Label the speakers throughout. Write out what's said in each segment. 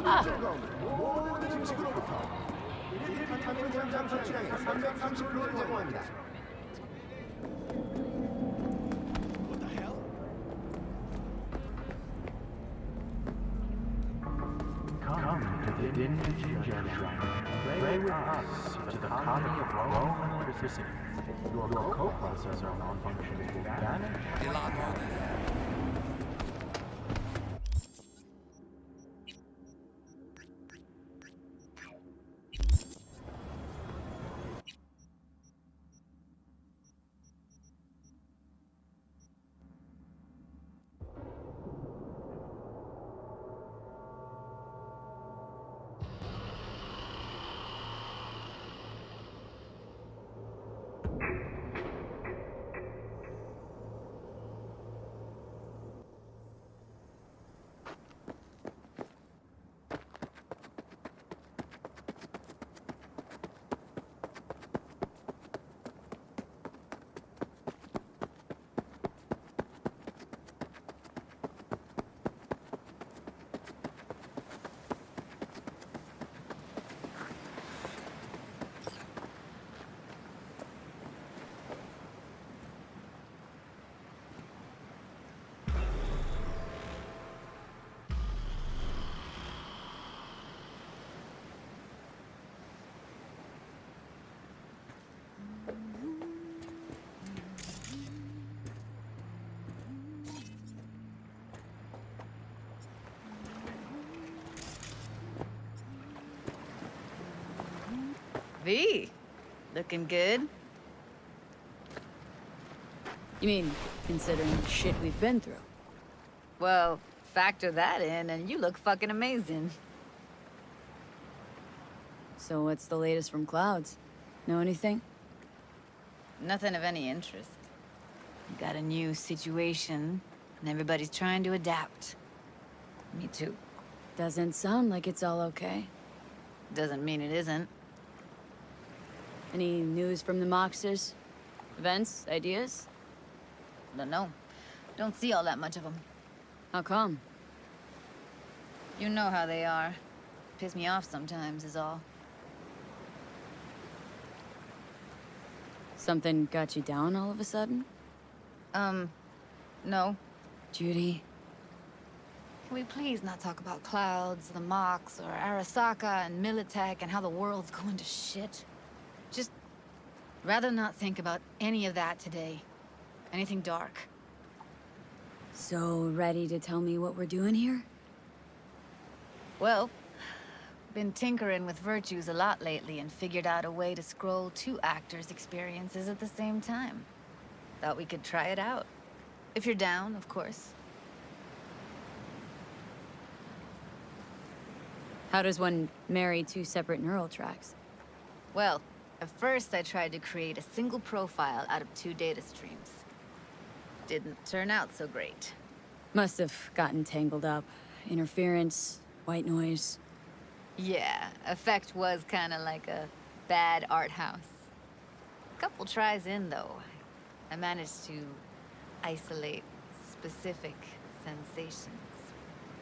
Speaker 1: 모든 음식으로부터 1비타민 현장 섭취량의 330%를 제공합니다.
Speaker 2: Come to the dingy gem. Play with us to the colony of Rome and electricity. Your co-processor malfunctions will vanish.
Speaker 3: V, looking good.
Speaker 4: You mean, considering the shit we've been through?
Speaker 3: Well, factor that in and you look fucking amazing.
Speaker 4: So what's the latest from Clouds? Know anything?
Speaker 3: Nothing of any interest. You got a new situation, and everybody's trying to adapt. Me too.
Speaker 4: Doesn't sound like it's all okay.
Speaker 3: Doesn't mean it isn't.
Speaker 4: Any news from the Moxers? Events? Ideas?
Speaker 3: Don't know. Don't see all that much of them.
Speaker 4: How come?
Speaker 3: You know how they are. Piss me off sometimes is all.
Speaker 4: Something got you down all of a sudden?
Speaker 3: No.
Speaker 4: Judy?
Speaker 3: Can we please not talk about Clouds, the Mox, or Arasaka and Militech and how the world's going to shit? Just rather not think about any of that today. Anything dark.
Speaker 4: So ready to tell me what we're doing here?
Speaker 3: Well, been tinkering with virtues a lot lately and figured out a way to scroll two actors' experiences at the same time. Thought we could try it out. If you're down, of course.
Speaker 4: How does one marry two separate neural tracks?
Speaker 3: Well, at first I tried to create a single profile out of two data streams. Didn't turn out so great.
Speaker 4: Must have gotten tangled up. Interference, white noise.
Speaker 3: Yeah, effect was kinda like a bad art house. Couple tries in, though. I managed to isolate specific sensations.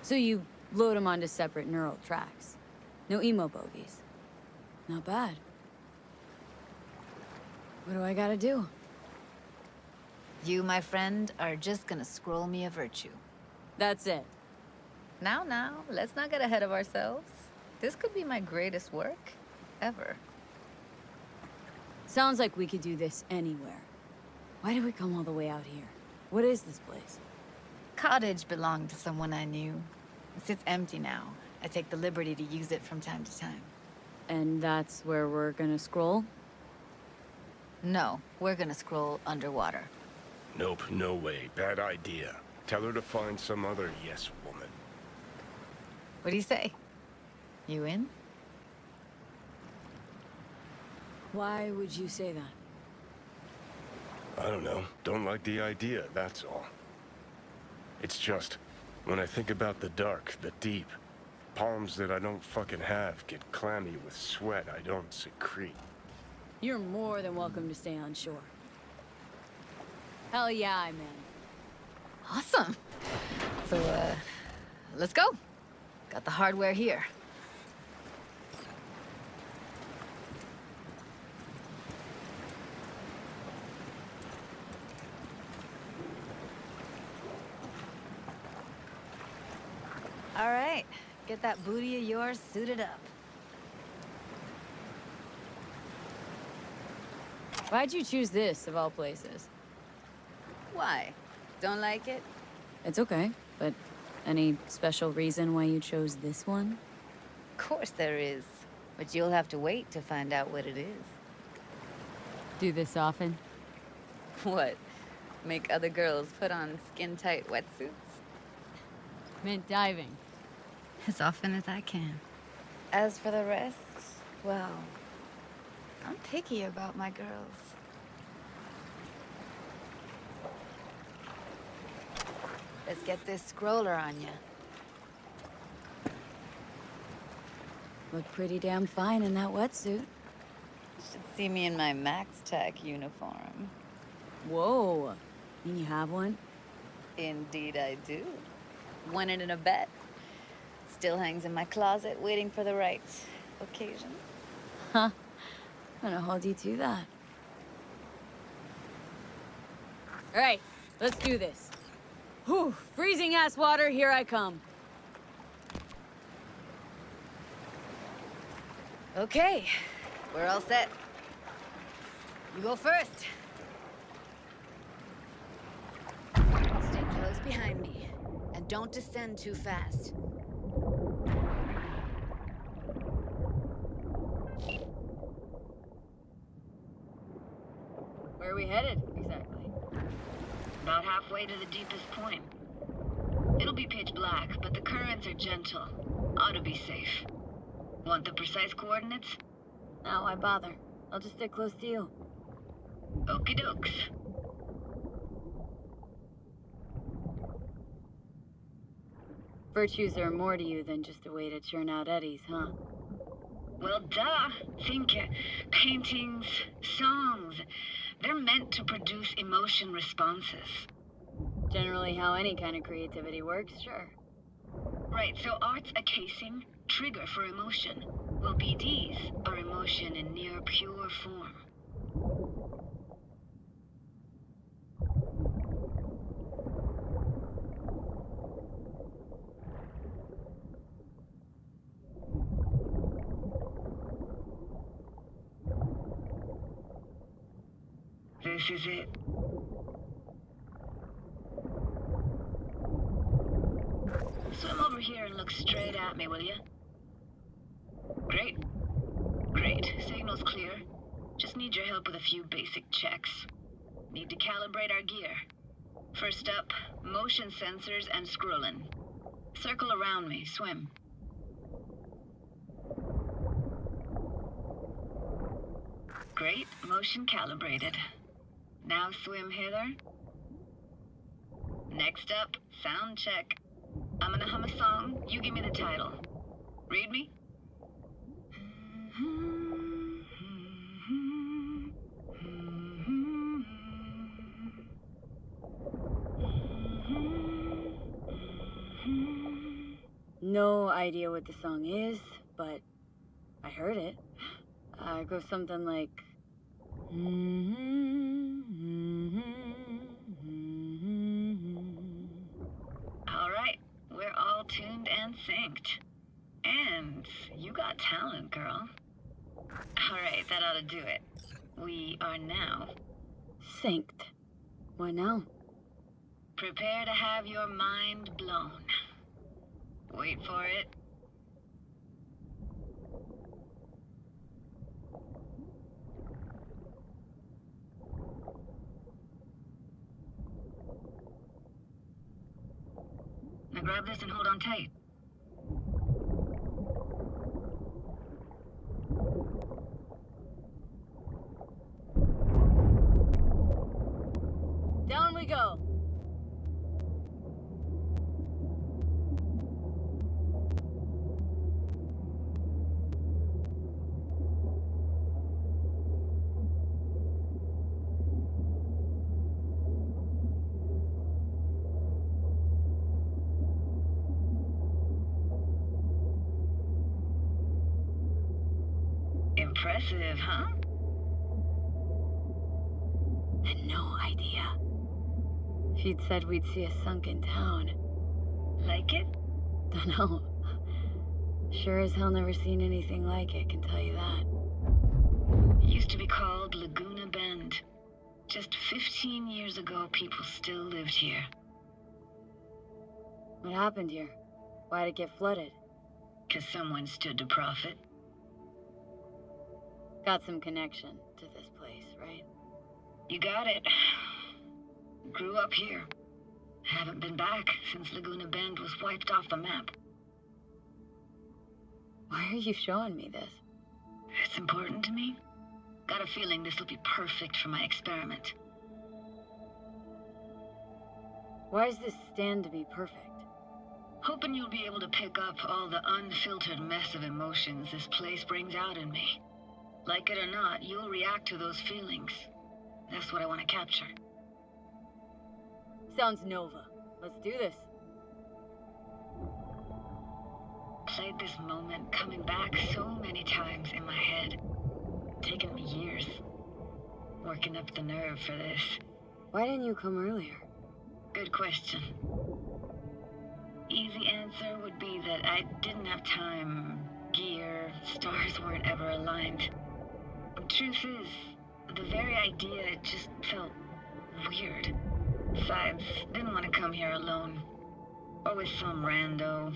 Speaker 4: So you load them onto separate neural tracks. No emo bogies. Not bad. What do I gotta do?
Speaker 3: You, my friend, are just gonna scroll me a virtue.
Speaker 4: That's it.
Speaker 3: Now, let's not get ahead of ourselves. This could be my greatest work ever.
Speaker 4: Sounds like we could do this anywhere. Why did we come all the way out here? What is this place?
Speaker 3: Cottage belonged to someone I knew. It sits empty now. I take the liberty to use it from time to time.
Speaker 4: And that's where we're gonna scroll?
Speaker 3: No, we're gonna scroll underwater.
Speaker 5: Nope, no way. Bad idea. Tell her to find some other yes woman.
Speaker 3: What do you say? You in?
Speaker 4: Why would you say that?
Speaker 5: I don't know. Don't like the idea, that's all. It's just, when I think about the dark, the deep, palms that I don't fucking have get clammy with sweat I don't secrete.
Speaker 4: You're more than welcome to stay on shore. Hell yeah, I'm in.
Speaker 3: Awesome. So, let's go. Got the hardware here. right, get that booty of yours suited up.
Speaker 4: Why'd you choose this, of all places?
Speaker 3: Why? Don't like it?
Speaker 4: It's okay, but any special reason why you chose this one?
Speaker 3: Of course there is. But you'll have to wait to find out what it is.
Speaker 4: Do this often?
Speaker 3: What? Make other girls put on skin-tight wetsuits?
Speaker 4: Meant diving.
Speaker 3: As often as I can. As for the rest, well, I'm picky about my girls. Let's get this scroller on ya.
Speaker 4: Look pretty damn fine in that wetsuit.
Speaker 3: Should see me in my Max Tech uniform.
Speaker 4: Whoa. Mean you have one?
Speaker 3: Indeed I do. Won it in a bet. Still hangs in my closet, waiting for the right occasion.
Speaker 4: Huh. I'm gonna hold you to that. All right, let's do this. Whew, freezing ass water, here I come.
Speaker 3: Okay, we're all set. You go first. Stay close behind me, and don't descend too fast.
Speaker 4: Where are we headed, exactly?
Speaker 6: About halfway to the deepest point. It'll be pitch black, but the currents are gentle. Ought to be safe. Want the precise coordinates?
Speaker 4: No, why bother? I'll just stick close to you.
Speaker 6: Okie dokes.
Speaker 4: Virtues are more to you than just a way to churn out eddies, huh?
Speaker 6: Well, duh. Think paintings, songs. They're meant to produce emotion responses.
Speaker 4: Generally how any kind of creativity works, sure.
Speaker 6: Right, so art's a casing, trigger for emotion. Well, BDs are emotion in near pure form. This is it. Swim over here and look straight at me, will you? Great. Great. Signal's clear. Just need your help with a few basic checks. Need to calibrate our gear. First up, motion sensors and scrolling. Circle around me. Swim. Great. Motion calibrated. Now swim hither. Next up, sound check. I'm gonna hum a song. You give me the title. Read me?
Speaker 4: No idea what the song is, but I heard it. It goes something like...
Speaker 6: All right, we're all tuned and synced. And you got talent, girl. All right, that ought to do it. We are now.
Speaker 4: Synced. What now?
Speaker 6: Prepare to have your mind blown. Wait for it. Now grab this and hold on tight.
Speaker 4: Down we go.
Speaker 6: Impressive, huh?
Speaker 4: Had no idea. If you'd said we'd see a sunken town.
Speaker 6: Like it?
Speaker 4: Dunno. Sure as hell never seen anything like it, can tell you that.
Speaker 6: It used to be called Laguna Bend. Just 15 years ago, people still lived here.
Speaker 4: What happened here? Why'd it get flooded?
Speaker 6: 'Cause someone stood to profit.
Speaker 4: Got some connection to this place, right?
Speaker 6: You got it. Grew up here. Haven't been back since Laguna Bend was wiped off the map.
Speaker 4: Why are you showing me this?
Speaker 6: It's important to me. Got a feeling this will be perfect for my experiment.
Speaker 4: Why does this stand to be perfect?
Speaker 6: Hoping you'll be able to pick up all the unfiltered mess of emotions this place brings out in me. Like it or not, you'll react to those feelings. That's what I want to capture.
Speaker 4: Sounds Nova. Let's do this.
Speaker 6: Played this moment coming back so many times in my head. Taken me years. Working up the nerve for this.
Speaker 4: Why didn't you come earlier?
Speaker 6: Good question. Easy answer would be that I didn't have time, gear, stars weren't ever aligned. Truth is, the very idea, it just felt weird. Besides, didn't want to come here alone. Or with some rando.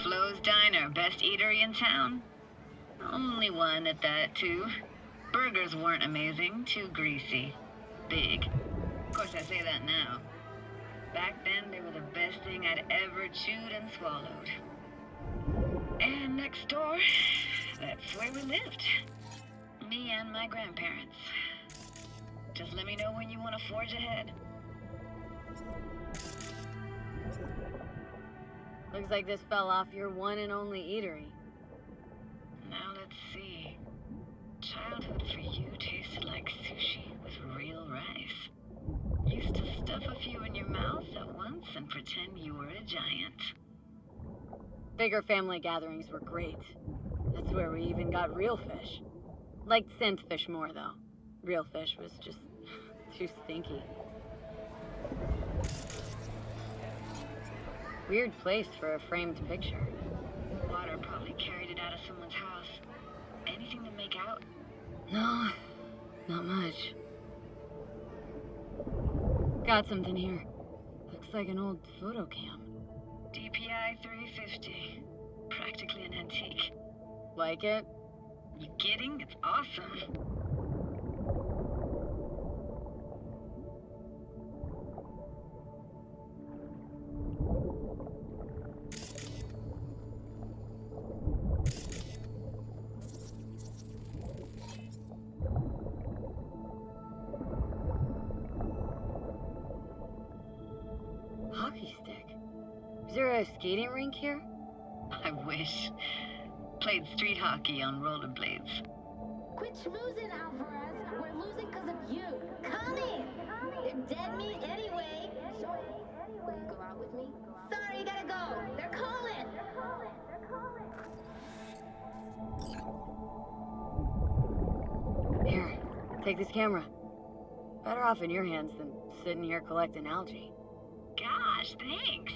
Speaker 6: Flo's Diner, best eatery in town? Only one at that, too. Burgers weren't amazing, too greasy. Big. Of course, I say that now. Back then, they were the best thing I'd ever chewed and swallowed. And next door, that's where we lived. Me and my grandparents. Just let me know when you want to forge ahead.
Speaker 4: Looks like this fell off your one and only eatery.
Speaker 6: Now let's see. Childhood for you tasted like sushi with real rice. Used to stuff a few in your mouth at once and pretend you were a giant.
Speaker 4: Bigger family gatherings were great. That's where we even got real fish. Liked synth fish more, though. Real fish was just too stinky. Weird place for a framed picture.
Speaker 6: Water probably carried it out of someone's house. Anything to make out?
Speaker 4: No, not much. Got something here. Looks like an old photo cam.
Speaker 6: DPI 350. Practically an antique.
Speaker 4: Like it?
Speaker 6: You kidding? It's awesome.
Speaker 4: Hockey stick. Is there a skating rink here?
Speaker 6: I wish. Played street hockey on rollerblades.
Speaker 7: Quit schmoozing, Alvarez. We're losing because of you. Come in. They're dead meat anyway. Sorry. Will you go out with me? Sorry, gotta go. They're calling.
Speaker 4: Here, take this camera. Better off in your hands than sitting here collecting algae.
Speaker 6: Gosh, thanks.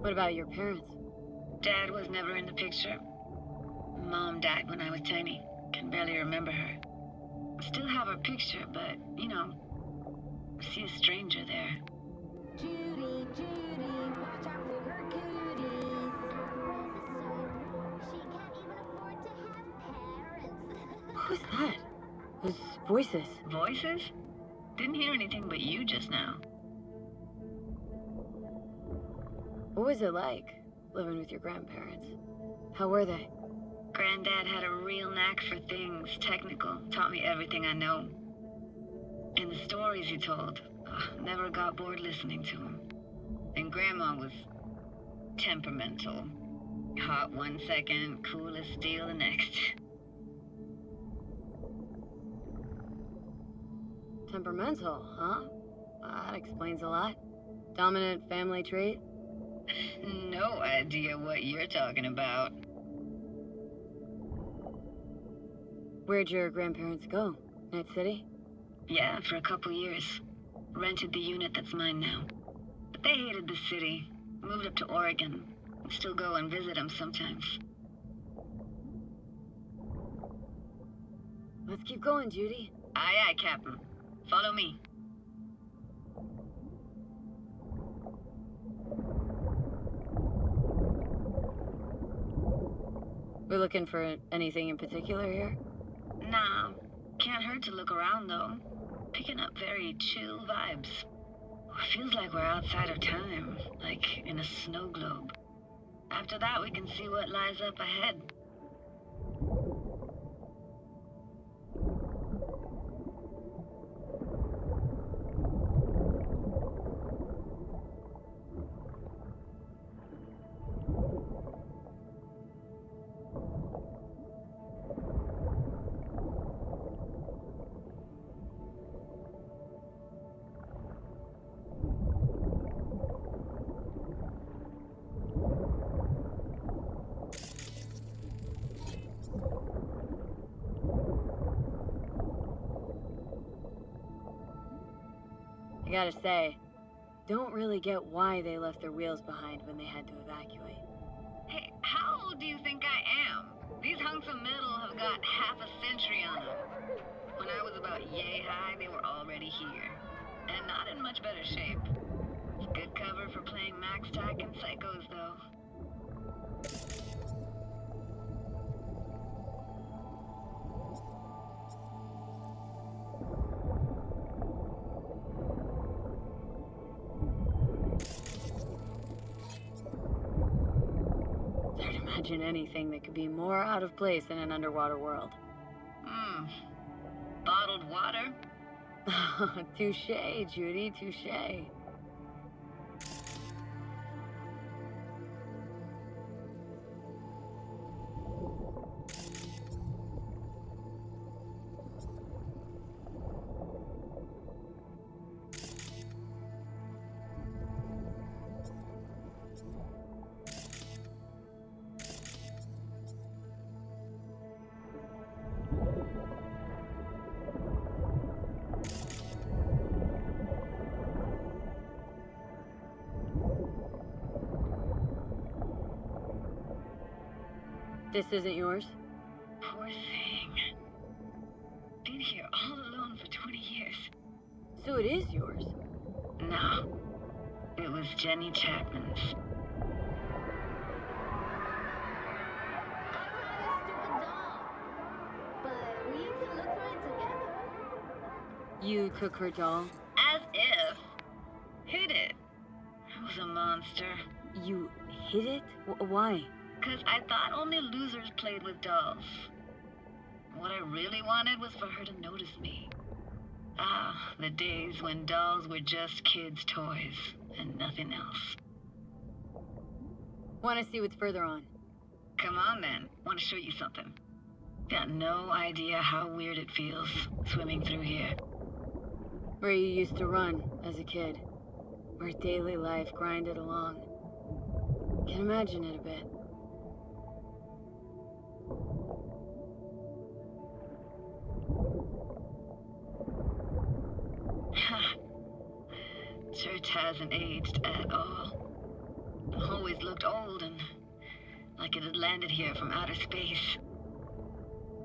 Speaker 4: What about your parents?
Speaker 6: Dad was never in the picture. Mom died when I was tiny. Can barely remember her. Still have her picture, but, you know, see a stranger there.
Speaker 7: Judy, watch out for her cooties. She can't even afford to have parents.
Speaker 4: Who's that? Those voices.
Speaker 6: Voices? Didn't hear anything but you just now.
Speaker 4: What was it like, living with your grandparents? How were they?
Speaker 6: Granddad had a real knack for things technical. Taught me everything I know. And the stories he told, never got bored listening to them. And Grandma was temperamental. Hot one second, cool as steel the next.
Speaker 4: Temperamental, huh? That explains a lot. Dominant family trait?
Speaker 6: No idea what you're talking about.
Speaker 4: Where'd your grandparents go? Night City?
Speaker 6: Yeah, for a couple years. Rented the unit that's mine now. But they hated the city. Moved up to Oregon. Still go and visit them sometimes.
Speaker 4: Let's keep going, Judy.
Speaker 6: Aye, aye, Captain. Follow me.
Speaker 4: We're looking for anything in particular here?
Speaker 6: Nah, can't hurt to look around though. Picking up very chill vibes. Feels like we're outside of time, like in a snow globe. After that, we can see what lies up ahead.
Speaker 4: I gotta say, don't really get why they left their wheels behind when they had to evacuate.
Speaker 6: Hey, how old do you think I am? These hunks of metal have got half a century on them. When I was about yay high, they were already here. And not in much better shape. It's good cover for playing Max Tack and Psychos, though.
Speaker 4: It's hard to imagine anything that could be more out of place in an underwater world.
Speaker 6: Bottled water?
Speaker 4: Touche, Judy, touche. This isn't yours?
Speaker 6: Poor thing. Been here all alone for 20 years.
Speaker 4: So it is yours.
Speaker 6: No. It was Jenny Chapman's.
Speaker 4: You took her doll?
Speaker 6: As if. Hid it. I was a monster.
Speaker 4: You hid it? Why?
Speaker 6: Because I thought only losers played with dolls. What I really wanted was for her to notice me. Ah, the days when dolls were just kids' toys and nothing else.
Speaker 4: Want to see what's further on?
Speaker 6: Come on then, want to show you something. Got no idea how weird it feels swimming through here.
Speaker 4: Where you used to run as a kid. Where daily life grinded along. Can imagine it a bit.
Speaker 6: Church hasn't aged at all. Always looked old and like it had landed here from outer space.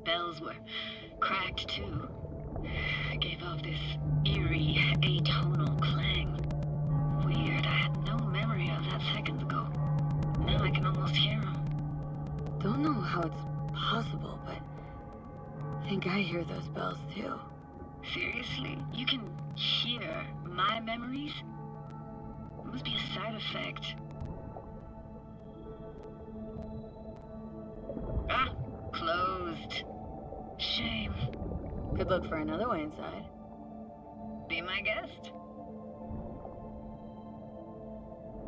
Speaker 6: Bells were cracked too. Gave off this eerie, atonal clang. Weird, I had no memory of that seconds ago. Now I can almost hear them.
Speaker 4: Don't know how it's possible, but I think I hear those bells too.
Speaker 6: Seriously? You can hear my memories? It must be a side effect. Ah, closed. Shame.
Speaker 4: Could look for another way inside.
Speaker 6: Be my guest.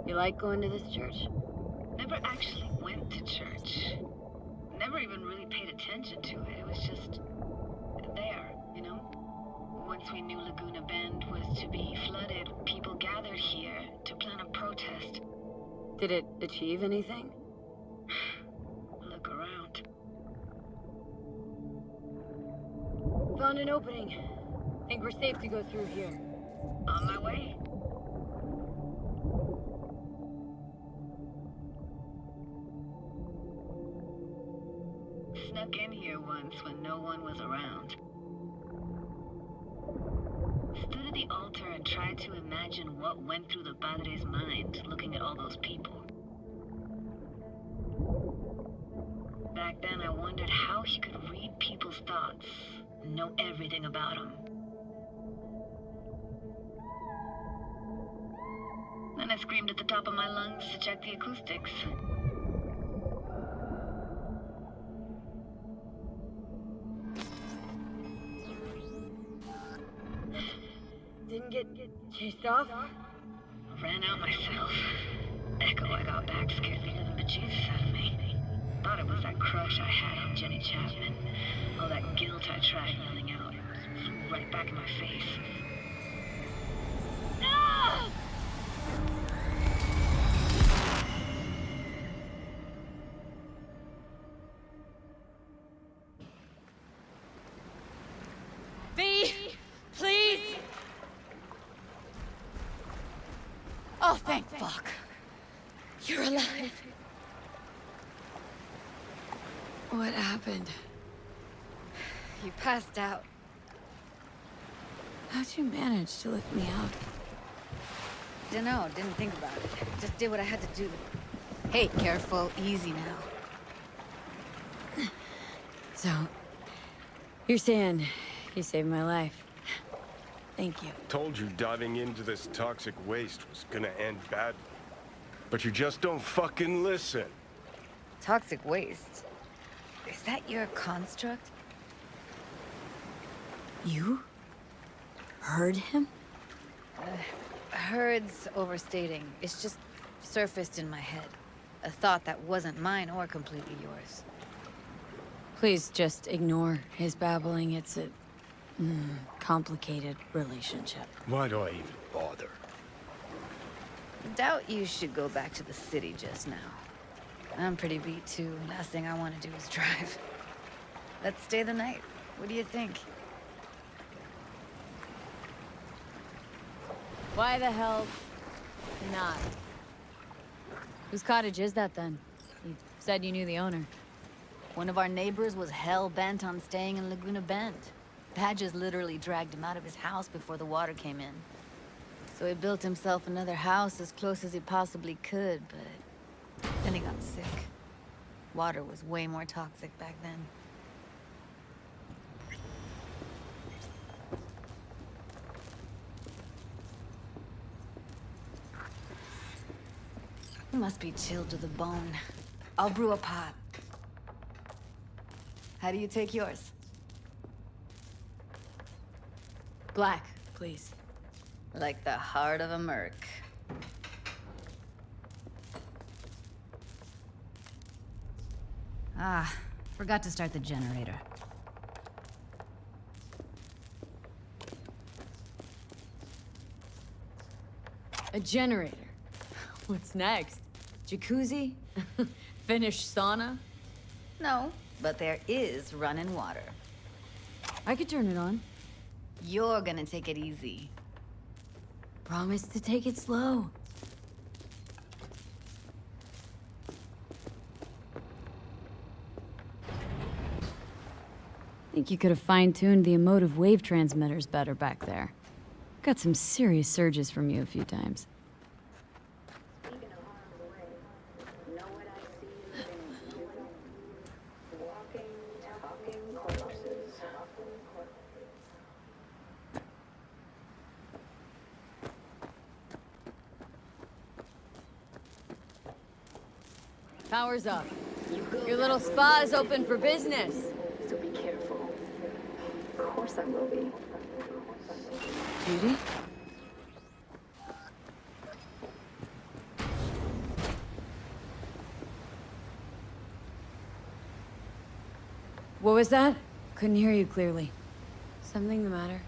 Speaker 4: You like going to this church?
Speaker 6: never actually went to church. Never even really paid attention to it. It was just there, you know? Once we knew Laguna Bend was to be flooded, people gathered here to plan a protest.
Speaker 4: Did it achieve anything?
Speaker 6: Look around.
Speaker 4: Found an opening. Think we're safe to go through here.
Speaker 6: On my way. Snuck in here once when no one was around. Stood at the altar and tried to imagine what went through the Padre's mind looking at all those people. Back then I wondered how he could read people's thoughts and know everything about them. Then I screamed at the top of my lungs to check the acoustics.
Speaker 4: Didn't get chased off?
Speaker 6: Ran out myself. Echo I got back scared the living bejesus out of me. Thought it was that crush I had on Jenny Chapman. All that guilt I tried yelling out. It flew right back in my face. Ah!
Speaker 3: V, please. Oh, thank fuck. You're alive. What happened? You passed out. How'd you manage to lift me out? Dunno, didn't think about it. Just did what I had to do. Hey, careful, easy now.
Speaker 4: So, you're saying you saved my life. Thank you.
Speaker 5: Told you diving into this toxic waste was gonna end badly. But you just don't fucking listen.
Speaker 3: Toxic waste? Is that your construct?
Speaker 4: You? Heard him?
Speaker 3: Heard's overstating. It's just surfaced in my head. A thought that wasn't mine or completely yours.
Speaker 4: Please just ignore his babbling. It's a complicated relationship.
Speaker 5: Why do I even bother?
Speaker 3: Doubt you should go back to the city just now. I'm pretty beat too. Last thing I want to do is drive. Let's stay the night. What do you think?
Speaker 4: Why the hell not? Whose cottage is that then? You said you knew the owner.
Speaker 3: One of our neighbors was hell-bent on staying in Laguna Bend. Badges literally dragged him out of his house before the water came in. So he built himself another house as close as he possibly could, but then he got sick. Water was way more toxic back then. You must be chilled to the bone. I'll brew a pot. How do you take yours?
Speaker 4: Black, please.
Speaker 3: Like the heart of a merc. Ah, forgot to start the generator.
Speaker 4: A generator. What's next? Jacuzzi? Finnish sauna?
Speaker 3: No, but there is running water.
Speaker 4: I could turn it on.
Speaker 3: You're gonna take it easy.
Speaker 4: Promise to take it slow. Think you could have fine-tuned the emotive wave transmitters better back there. Got some serious surges from you a few times.
Speaker 7: Speaking of harm's way, know what I see? Walking, talking corpses.
Speaker 4: Power's up. Your little spa is open for business.
Speaker 7: So be careful. Of course I will be.
Speaker 4: Judy? What was that? Couldn't hear you clearly. Something the matter?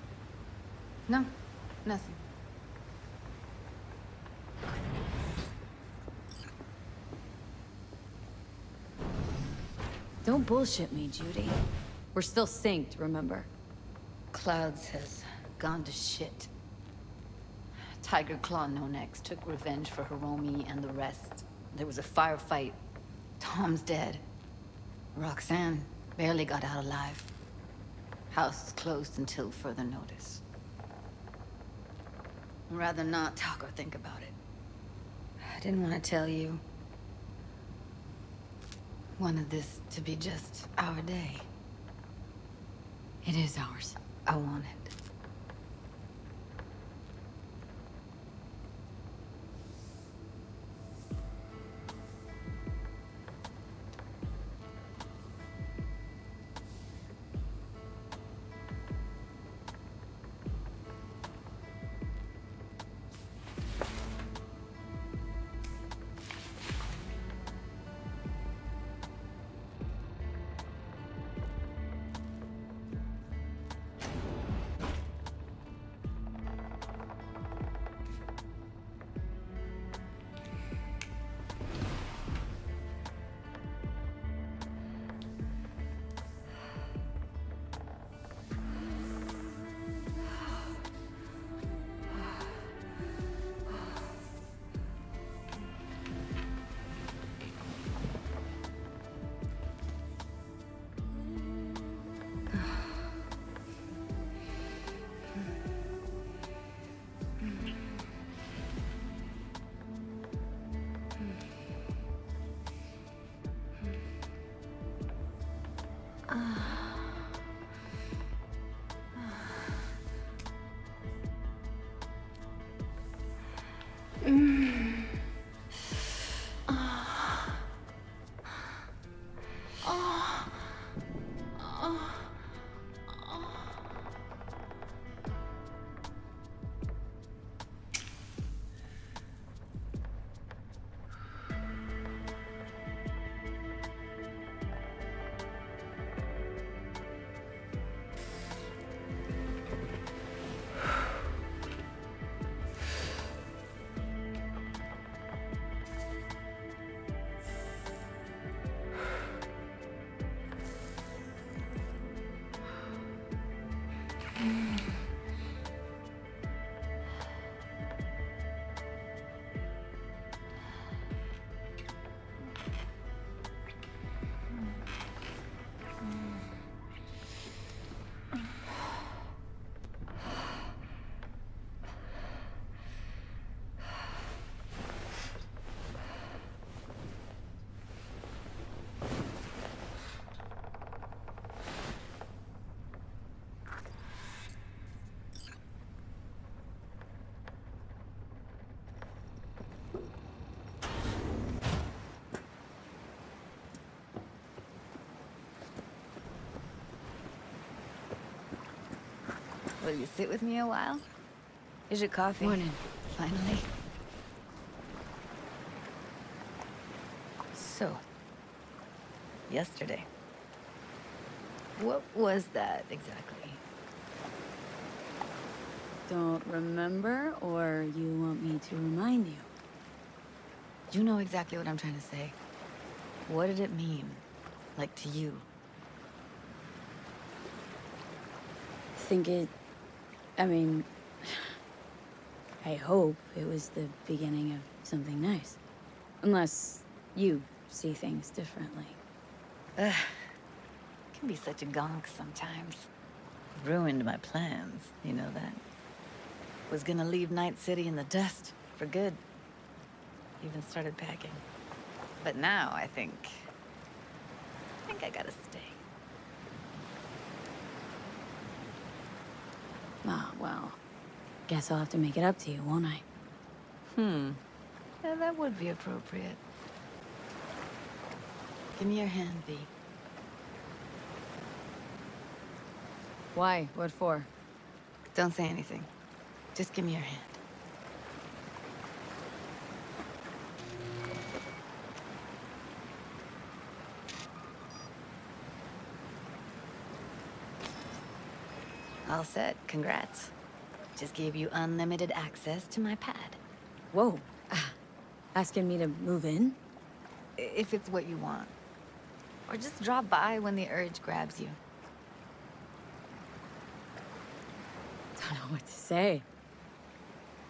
Speaker 3: No, nothing.
Speaker 4: Don't bullshit me, Judy. We're still synced, remember?
Speaker 3: Clouds has gone to shit. Tiger Claw No Next took revenge for Hiromi and the rest. There was a firefight. Tom's dead. Roxanne barely got out alive. House is closed until further notice. I'd rather not talk or think about it. I didn't want to tell you. Wanted this to be just our day.
Speaker 4: It is ours.
Speaker 3: I want it. Will you sit with me a while? Here's your coffee.
Speaker 4: Morning.
Speaker 3: Finally. So, yesterday. What was that exactly?
Speaker 4: Don't remember, or you want me to remind you?
Speaker 3: You know exactly what I'm trying to say. What did it mean? Like to you?
Speaker 4: I hope it was the beginning of something nice. Unless you see things differently.
Speaker 3: Ugh. Can be such a gonk sometimes. Ruined my plans, you know that. Was gonna leave Night City in the dust for good. Even started packing. But now I think I gotta stay.
Speaker 4: Ah, well, guess I'll have to make it up to you, won't I?
Speaker 3: Yeah, that would be appropriate. Give me your hand, V.
Speaker 4: Why? What for?
Speaker 3: Don't say anything. Just give me your hand. All set. Congrats. Just gave you unlimited access to my pad.
Speaker 4: Whoa. Asking me to move in?
Speaker 3: If it's what you want. Or just drop by when the urge grabs you.
Speaker 4: Don't know what to say.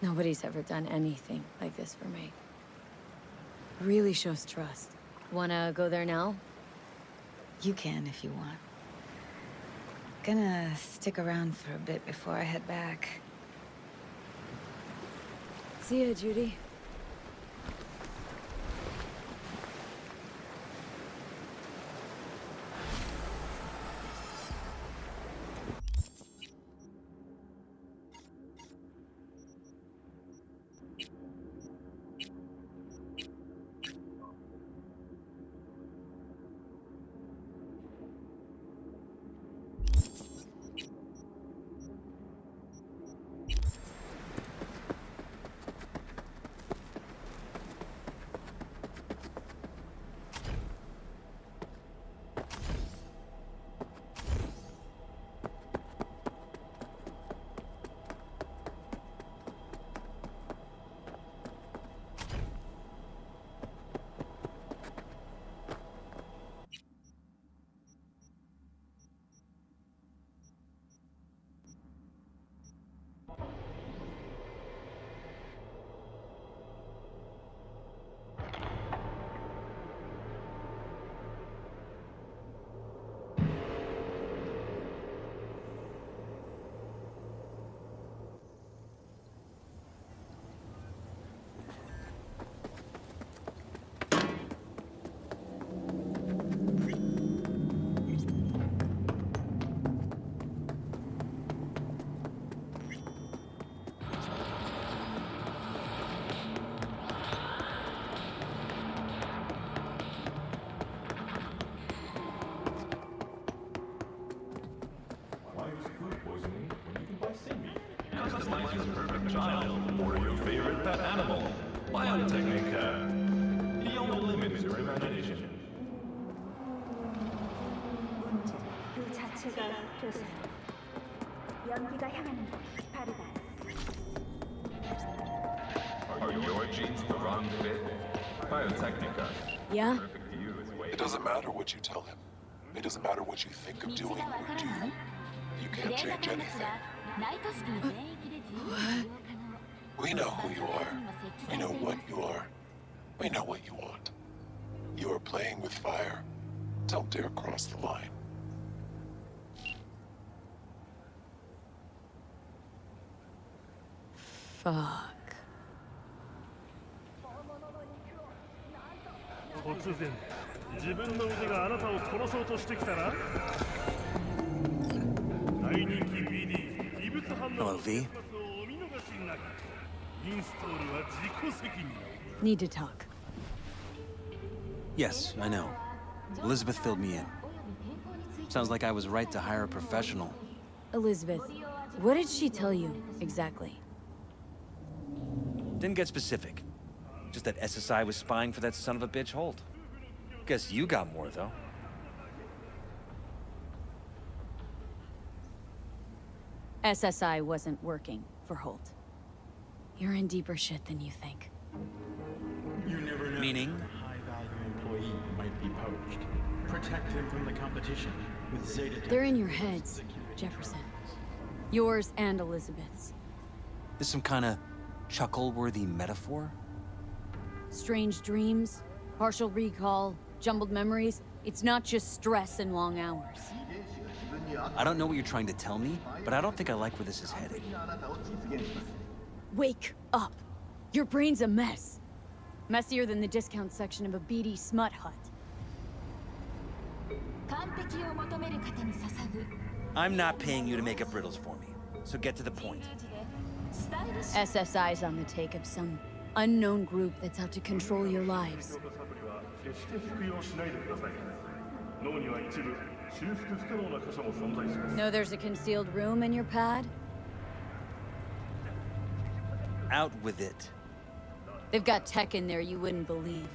Speaker 4: Nobody's ever done anything like this for me. Really shows trust. Wanna go there now?
Speaker 3: You can if you want. Gonna stick around for a bit before I head back.
Speaker 4: See ya, Judy.
Speaker 8: Customize your perfect child or your favorite pet animal. Biotechnica. Beyond the limits of your imagination.
Speaker 9: 문제 그 자체가 조사. 연기가 향하는 파르다.
Speaker 8: Are your genes the wrong fit? Biotechnica.
Speaker 4: Yeah?
Speaker 8: Perfect to you is way.
Speaker 10: It doesn't matter what you tell him. It doesn't matter what you think of doing or do. You can't change anything. We know who you are. We know what you are. We know what you want. You are playing with fire. Don't dare cross the line.
Speaker 4: Fuck.
Speaker 11: 突然自分の腕があなたを殺そうとしてきたら大人気 BD 異物反応
Speaker 12: Hello, V.
Speaker 11: お見逃しなくインストールは自己責任
Speaker 4: Need to talk.
Speaker 12: Yes, I know. Elizabeth filled me in. Sounds like I was right to hire a professional.
Speaker 4: Elizabeth, what did she tell you exactly?
Speaker 12: Didn't get specific. Just that SSI was spying for that son of a bitch Holt. Guess you got more, though.
Speaker 4: SSI wasn't working for Holt. You're in deeper shit than you think.
Speaker 2: You never know.
Speaker 12: Meaning?
Speaker 2: A high-value employee might be poached. Protect him from the competition with Zeta.
Speaker 4: They're in your heads, Jefferson. Yours and Elizabeth's.
Speaker 12: This some kind of chuckle-worthy metaphor?
Speaker 4: Strange dreams, partial recall, jumbled memories. It's not just stress and long hours.
Speaker 12: I don't know what you're trying to tell me, but I don't think I like where this is headed.
Speaker 4: Wake up! Your brain's a mess. Messier than the discount section of a beady smut hut.
Speaker 12: I'm not paying you to make up riddles for me, so get to the point.
Speaker 4: SSI's on the take of some unknown group that's out to control your lives.
Speaker 11: 決して服用しないでください脳には一部修復不可能な箇所も存在します
Speaker 4: Know there's a concealed room in your pad?
Speaker 12: Out with it.
Speaker 4: They've got tech in there you wouldn't believe.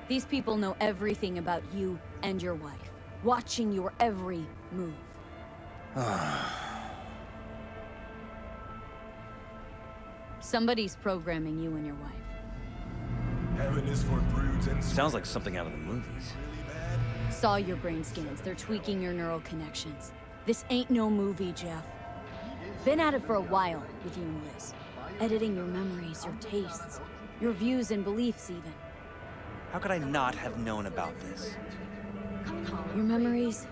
Speaker 4: These people know everything about you and your wife, watching your every move. Somebody's programming you and your wife.
Speaker 8: Heaven is for broods and
Speaker 12: Sounds like something out of the movies.
Speaker 4: Saw your brain scans. They're tweaking your neural connections. This ain't no movie, Jeff. Been at it for a while with you and Liz. Editing your memories, your tastes, your views and beliefs even.
Speaker 12: How could I not have known about this?
Speaker 4: Your memories?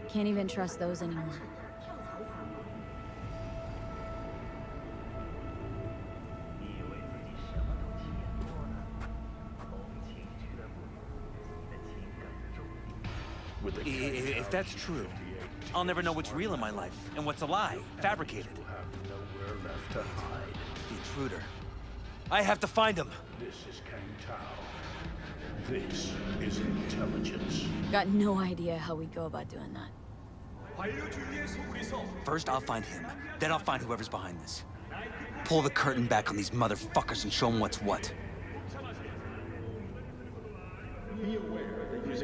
Speaker 4: Can't even trust those anymore.
Speaker 12: If that's true, I'll never know what's real in my life and what's a lie, fabricated.
Speaker 11: Nowhere left to hide.
Speaker 12: The intruder. I have to find him.
Speaker 11: This is Kang Tao. This is intelligence.
Speaker 4: Got no idea how we'd go about doing that.
Speaker 12: First, I'll find him. Then I'll find whoever's behind this. Pull the curtain back on these motherfuckers and show them what's what.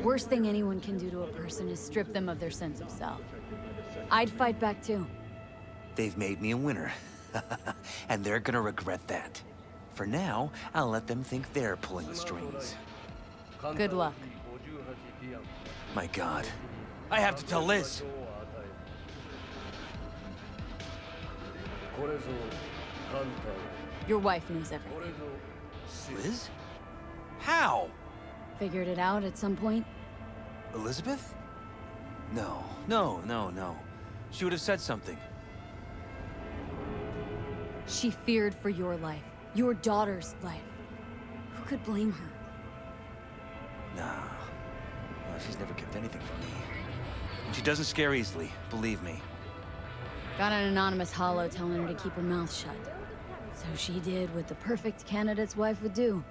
Speaker 4: Worst thing anyone can do to a person is strip them of their sense of self. I'd fight back too.
Speaker 12: They've made me a winner. And they're gonna regret that. For now, I'll let them think they're pulling the strings.
Speaker 4: Good luck.
Speaker 12: My God. I have to tell Liz!
Speaker 4: Your wife knows everything.
Speaker 12: Liz? How?
Speaker 4: Figured it out at some point?
Speaker 12: Elizabeth? No. She would have said something.
Speaker 4: She feared for your life. Your daughter's life. Who could blame her?
Speaker 12: Nah. Well, she's never kept anything from me. And she doesn't scare easily, believe me.
Speaker 4: Got an anonymous holo telling her to keep her mouth shut. So she did what the perfect candidate's wife would do.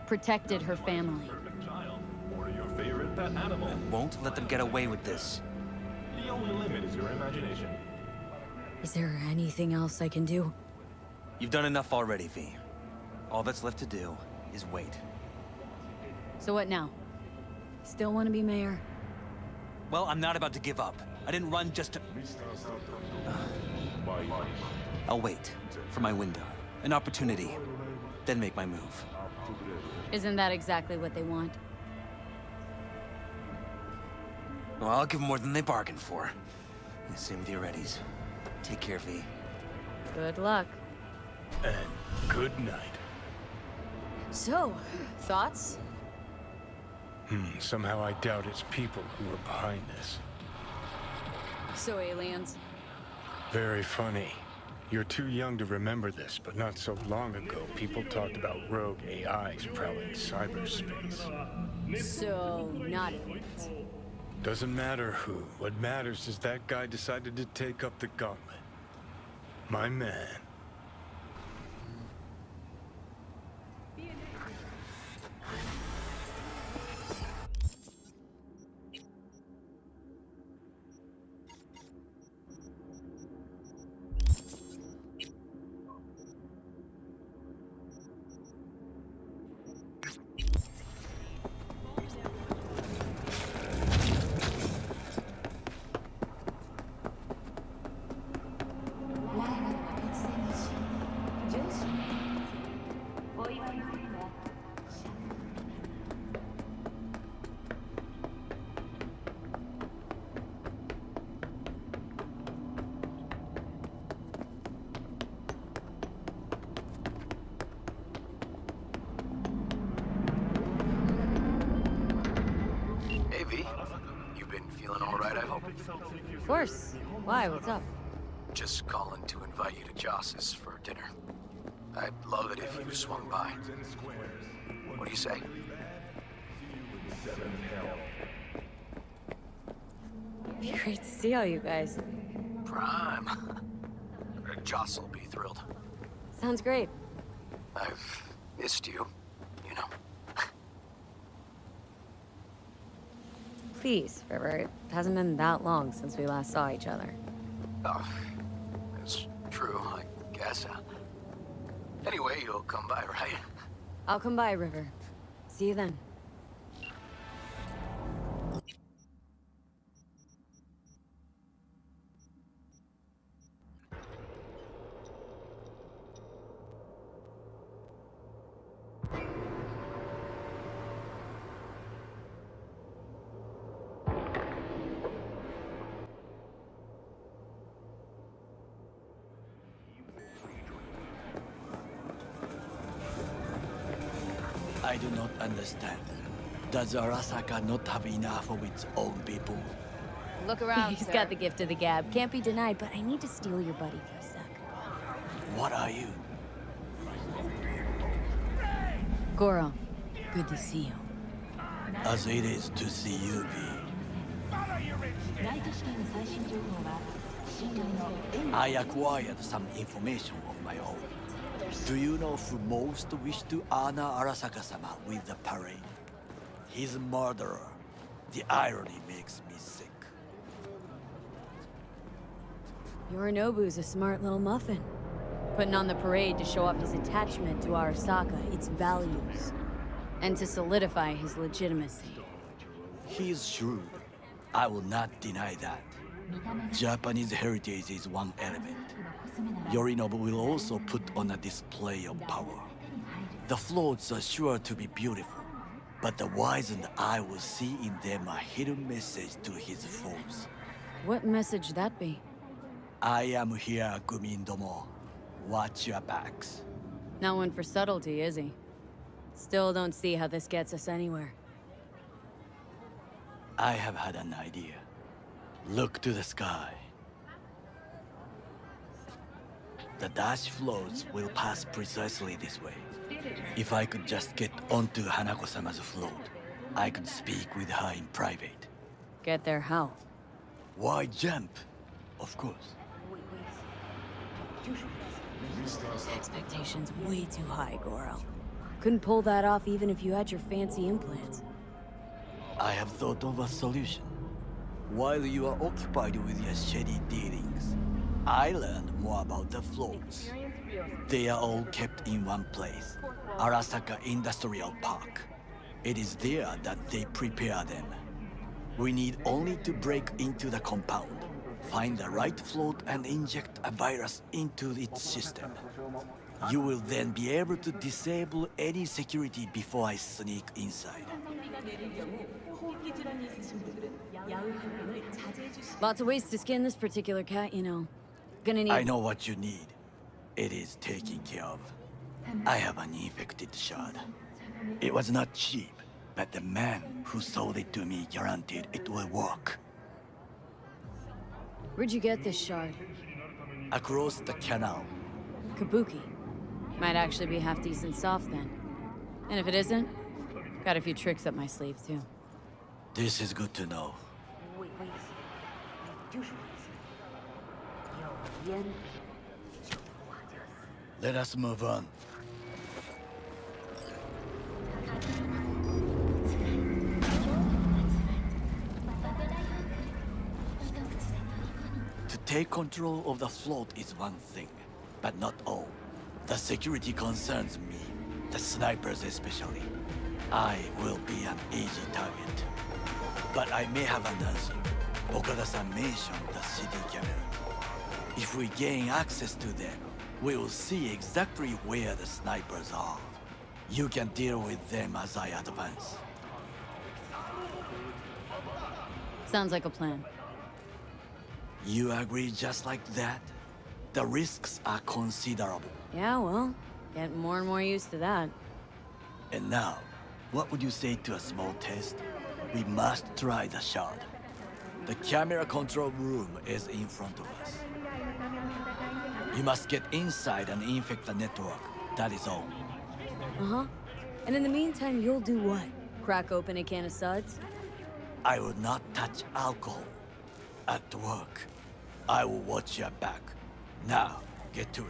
Speaker 4: Protected her family.
Speaker 8: child. Or your favorite pet animal.
Speaker 12: Won't let them get away with this.
Speaker 8: The only limit is your imagination.
Speaker 4: Is there anything else I can do?
Speaker 12: You've done enough already, V. All that's left to do is wait.
Speaker 4: So what now? Still want to be mayor?
Speaker 12: Well, I'm not about to give up. I didn't run just to... I'll wait for my window, an opportunity, then make my move.
Speaker 4: Isn't that exactly what they want?
Speaker 12: Well, I'll give them more than they bargained for. And same with your Eddies. Take care, V.
Speaker 4: Good luck.
Speaker 5: And good night.
Speaker 4: So, thoughts?
Speaker 5: Somehow I doubt it's people who are behind this.
Speaker 4: So aliens?
Speaker 5: Very funny. You're too young to remember this, but not so long ago, people talked about rogue AIs prowling cyberspace.
Speaker 4: So, not aliens.
Speaker 5: Doesn't matter who. What matters is that guy decided to take up the gauntlet. My man.
Speaker 13: Hey, V. You've been feeling all right, I hope?
Speaker 4: Of course. Why? What's up?
Speaker 13: Just calling to invite you to Joss's for dinner. I'd love it if you swung by. What do you say?
Speaker 4: Great to see all you guys.
Speaker 13: Prime. Joss will be thrilled.
Speaker 4: Sounds great.
Speaker 13: I've missed you, you know.
Speaker 4: Please, River. It hasn't been that long since we last saw each other.
Speaker 13: Oh, it's true, I guess. Anyway, you'll come by, right?
Speaker 4: I'll come by, River. See you then.
Speaker 14: I do not understand. Does Arasaka not have enough of its own people?
Speaker 3: Look around,
Speaker 4: He's
Speaker 3: sir.
Speaker 4: got the gift of the gab. Can't be denied, but I need to steal your buddy for a sec.
Speaker 14: What are you?
Speaker 4: Goro, good to see you.
Speaker 14: As it is to see you, V. I acquired some information of my own. Do you know who most wished to honor Arasaka-sama with the parade? His murderer. The irony makes me sick.
Speaker 4: Yorinobu's a smart little muffin. Putting on the parade to show off his attachment to Arasaka, its values, and to solidify his legitimacy.
Speaker 14: He is shrewd. I will not deny that. Japanese heritage is one element. Yorinobu will also put on a display of power. The floats are sure to be beautiful, but the wizened eye will see in them a hidden message to his foes.
Speaker 4: What message that be?
Speaker 14: I am here, Gumindomo. Watch your backs.
Speaker 4: Not one for subtlety, is he? Still don't see how this gets us anywhere.
Speaker 14: I have had an idea. Look to the sky. The dash floats will pass precisely this way. If I could just get onto Hanako-sama's float, I could speak with her in private.
Speaker 4: Get there how?
Speaker 14: Why jump? Of course.
Speaker 4: Expectations way too high, Goro. Couldn't pull that off even if you had your fancy implants.
Speaker 14: I have thought of a solution. While you are occupied with your shady dealings, I learned more about the floats. They are all kept in one place, Arasaka Industrial Park. It is there that they prepare them. We need only to break into the compound, find the right float and inject a virus into its system. You will then be able to disable any security before I sneak inside.
Speaker 4: Lots of ways to skin this particular cat, you know. Gonna need...
Speaker 14: I know what you need. It is taken care of. I have an infected shard. It was not cheap, but the man who sold it to me guaranteed it will work.
Speaker 4: Where'd you get this shard?
Speaker 14: Across the canal.
Speaker 4: Kabuki. Might actually be half decent soft then. And if it isn't, got a few tricks up my sleeve too.
Speaker 14: This is good to know. Let us move on. To take control of the float is one thing, but not all. The security concerns me, the snipers especially. I will be an easy target. But I may have an answer. Okada-san mentioned the city camera. If we gain access to them, we will see exactly where the snipers are. You can deal with them as I advance.
Speaker 4: Sounds like a plan.
Speaker 14: You agree just like that? The risks are considerable.
Speaker 4: Yeah, well, getting more and more used to that.
Speaker 14: And now, what would you say to a small test? We must try the shard. The camera control room is in front of us. You must get inside and infect the network. That is all.
Speaker 4: Uh-huh. And in the meantime, you'll do what? Crack open a can of suds?
Speaker 14: I will not touch alcohol. At work, I will watch your back. Now, get to it.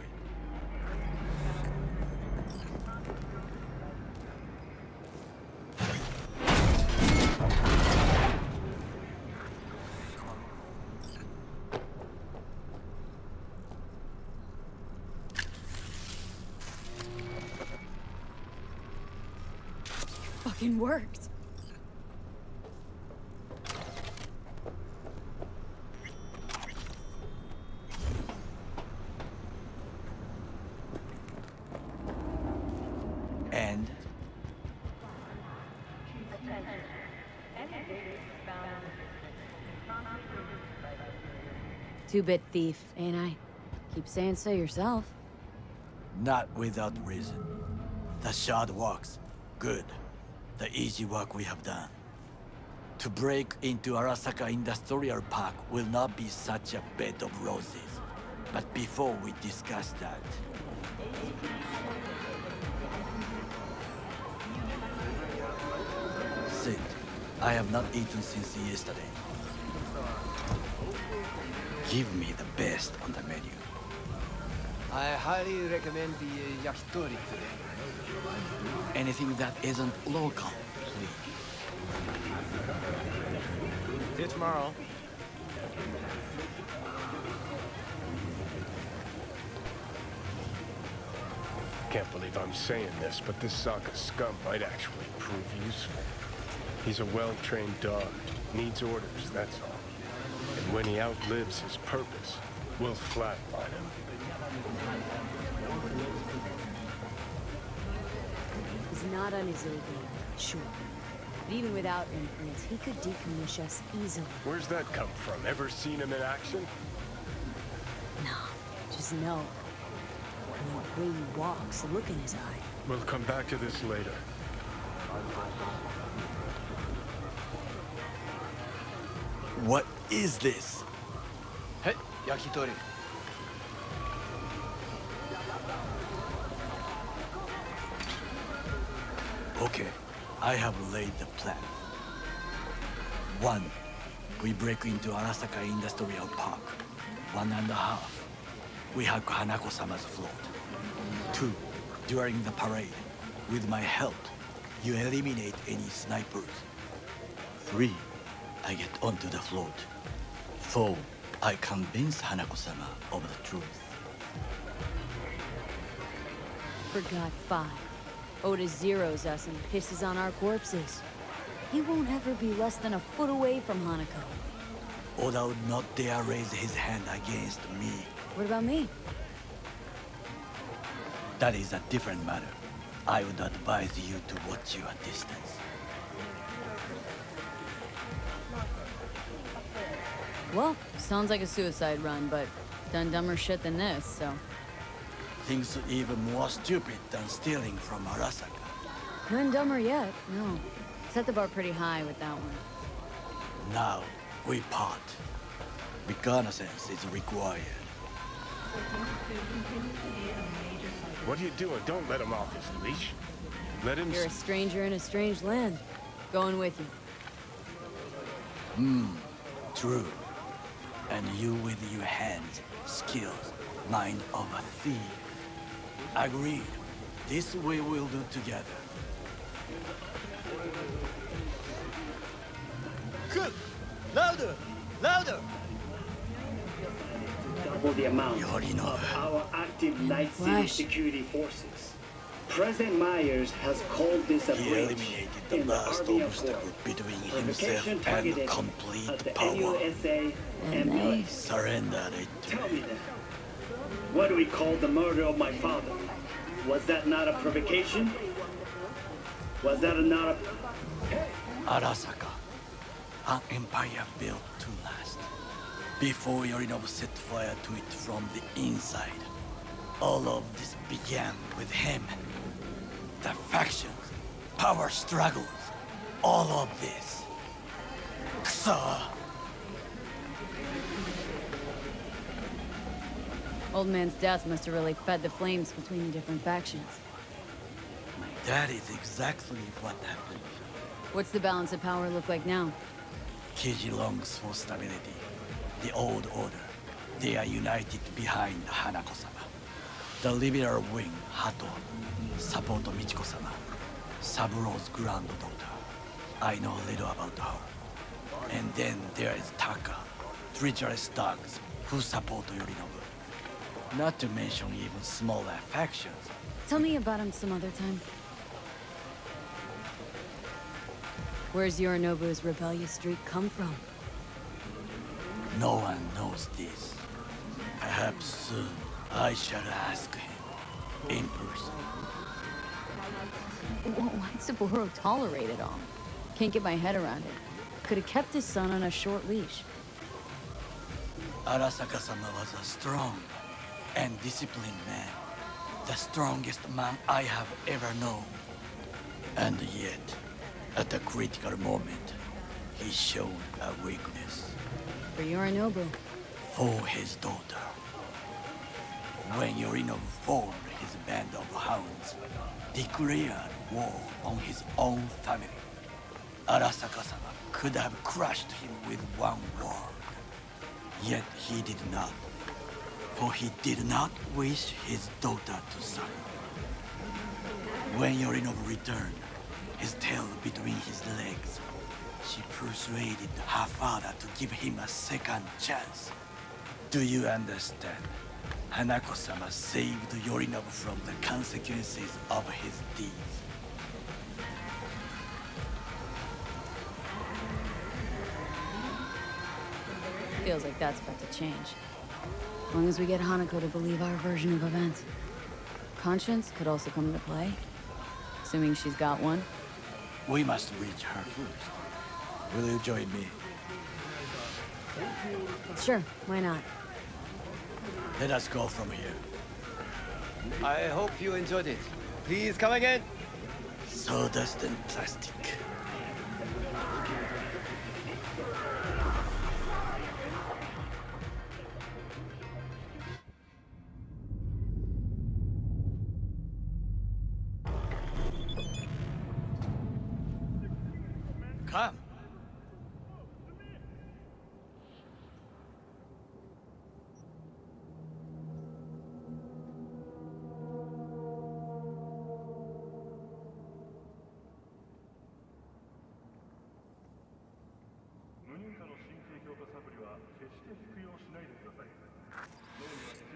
Speaker 4: Fucking worked.
Speaker 14: And?
Speaker 4: Two-bit thief, ain't I? Keep saying so yourself.
Speaker 14: Not without reason. The shard works. Good. The easy work we have done. To break into Arasaka Industrial Park will not be such a bed of roses. But before we discuss that... Sid, I have not eaten since yesterday. Give me the best on the menu.
Speaker 15: I highly recommend the yakitori today.
Speaker 14: Anything that isn't local, please.
Speaker 15: See you tomorrow.
Speaker 5: Can't believe I'm saying this, but this Sokka scum might actually prove useful. He's a well-trained dog. Needs orders, that's all. And when he outlives his purpose, we'll flatline him.
Speaker 4: He's not on his A game, sure. But even without imprints, he could decommission us easily.
Speaker 5: Where's that come from? Ever seen him in action?
Speaker 4: No, just know. The way he walks, the look in his eye.
Speaker 5: We'll come back to this later.
Speaker 14: What is this?
Speaker 15: Hey, yakitori.
Speaker 14: Okay, I have laid the plan. 1. We break into Arasaka Industrial Park. 1.5. We hack Hanako-sama's float. 2. During the parade, with my help, you eliminate any snipers. 3. I get onto the float. 4. I convince Hanako-sama of the truth.
Speaker 4: Forgot 5. Oda zeroes us and pisses on our corpses. He won't ever be less than a foot away from Hanako.
Speaker 14: Oda would not dare raise his hand against me.
Speaker 4: What about me?
Speaker 14: That is a different matter. I would advise you to watch your distance.
Speaker 4: Well, sounds like a suicide run, but done dumber shit than this, so...
Speaker 14: Things even more stupid than stealing from Arasaka.
Speaker 4: None dumber yet, no. Set the bar pretty high with that one.
Speaker 14: Now, we part. Reconnaissance is required.
Speaker 5: What are you doing? Don't let him off his leash. Let him...
Speaker 4: You're a stranger in a strange land. Going with you.
Speaker 14: True. And you with your hands, skills, mind of a thief. Agreed. This we will do together.
Speaker 15: Good! Louder! Louder!
Speaker 16: Double the amount
Speaker 14: You already know.
Speaker 16: of our active Night City
Speaker 4: Flash.
Speaker 16: security forces. President Myers has called this a
Speaker 14: He
Speaker 16: breach
Speaker 14: eliminated the
Speaker 16: in the
Speaker 14: last
Speaker 16: Army of
Speaker 14: obstacle
Speaker 16: War.
Speaker 14: between
Speaker 16: Provocation
Speaker 14: himself and
Speaker 16: targeted
Speaker 14: complete
Speaker 16: at the
Speaker 14: power.
Speaker 16: NUSA
Speaker 4: And
Speaker 16: ambulance.
Speaker 14: Surrender it to
Speaker 16: Tell me then, what do we call the murder of my father? Was that not a provocation? Was that not a...
Speaker 14: Arasaka. An empire built to last. Before Yorinobu set fire to it from the inside. All of this began with him. The factions, power struggles, all of this. Kusa!
Speaker 4: Old man's death must have really fed the flames between the different factions.
Speaker 14: That is exactly what happened.
Speaker 4: What's the balance of power look like now?
Speaker 14: Kiji longs for stability. The old order. They are united behind Hanako-sama. The liberal wing, Hato, support Michiko-sama, Saburo's granddaughter. I know little about her. And then there is Taka, treacherous dogs who support Yorinobu. Not to mention even smaller factions.
Speaker 4: Tell me about him some other time. Where's Yorinobu's rebellious streak come from?
Speaker 14: No one knows this. Perhaps soon I shall ask him in person.
Speaker 4: Why'd Saburo tolerate it all? Can't get my head around it. Could have kept his son on a short leash.
Speaker 14: Arasaka-sama was a strong and disciplined man. The strongest man I have ever known. And yet, at a critical moment, he showed a weakness.
Speaker 4: For Yorinobu.
Speaker 14: For his daughter. When Yorinobu formed his band of hounds, declared war on his own family, Arasaka-sama could have crushed him with one word. Yet he did not, for he did not wish his daughter to suffer. When Yorinobu returned, his tail between his legs, she persuaded her father to give him a second chance. Do you understand? Hanako-sama saved Yorinobu from the consequences of his deeds.
Speaker 4: Feels like that's about to change. As long as we get Hanako to believe our version of events. Conscience could also come into play. Assuming she's got one.
Speaker 14: We must reach her first. Will you join me?
Speaker 4: Sure, why not?
Speaker 14: Let us go from here.
Speaker 15: I hope you enjoyed it. Please come again.
Speaker 14: Sawdust and plastic. Come.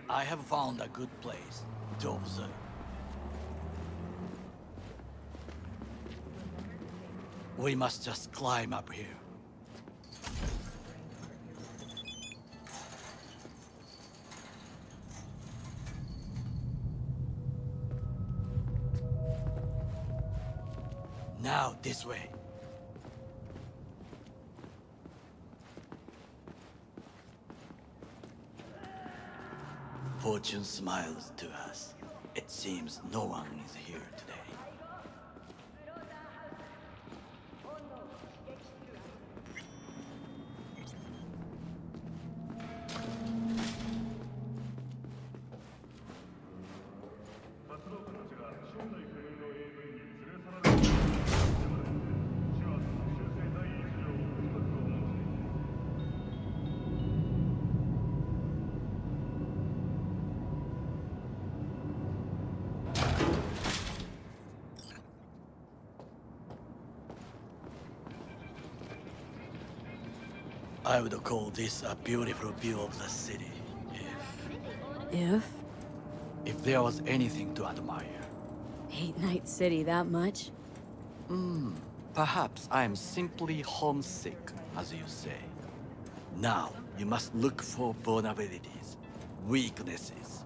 Speaker 14: I have found a good place to observe. We must just climb up here. Now, this way. Fortune smiles to us. It seems no one is here today. I would call this a beautiful view of the city,
Speaker 4: If?
Speaker 14: if there was anything to admire.
Speaker 4: Hate Night City that much?
Speaker 14: Perhaps I am simply homesick, as you say. Now, you must look for vulnerabilities, weaknesses,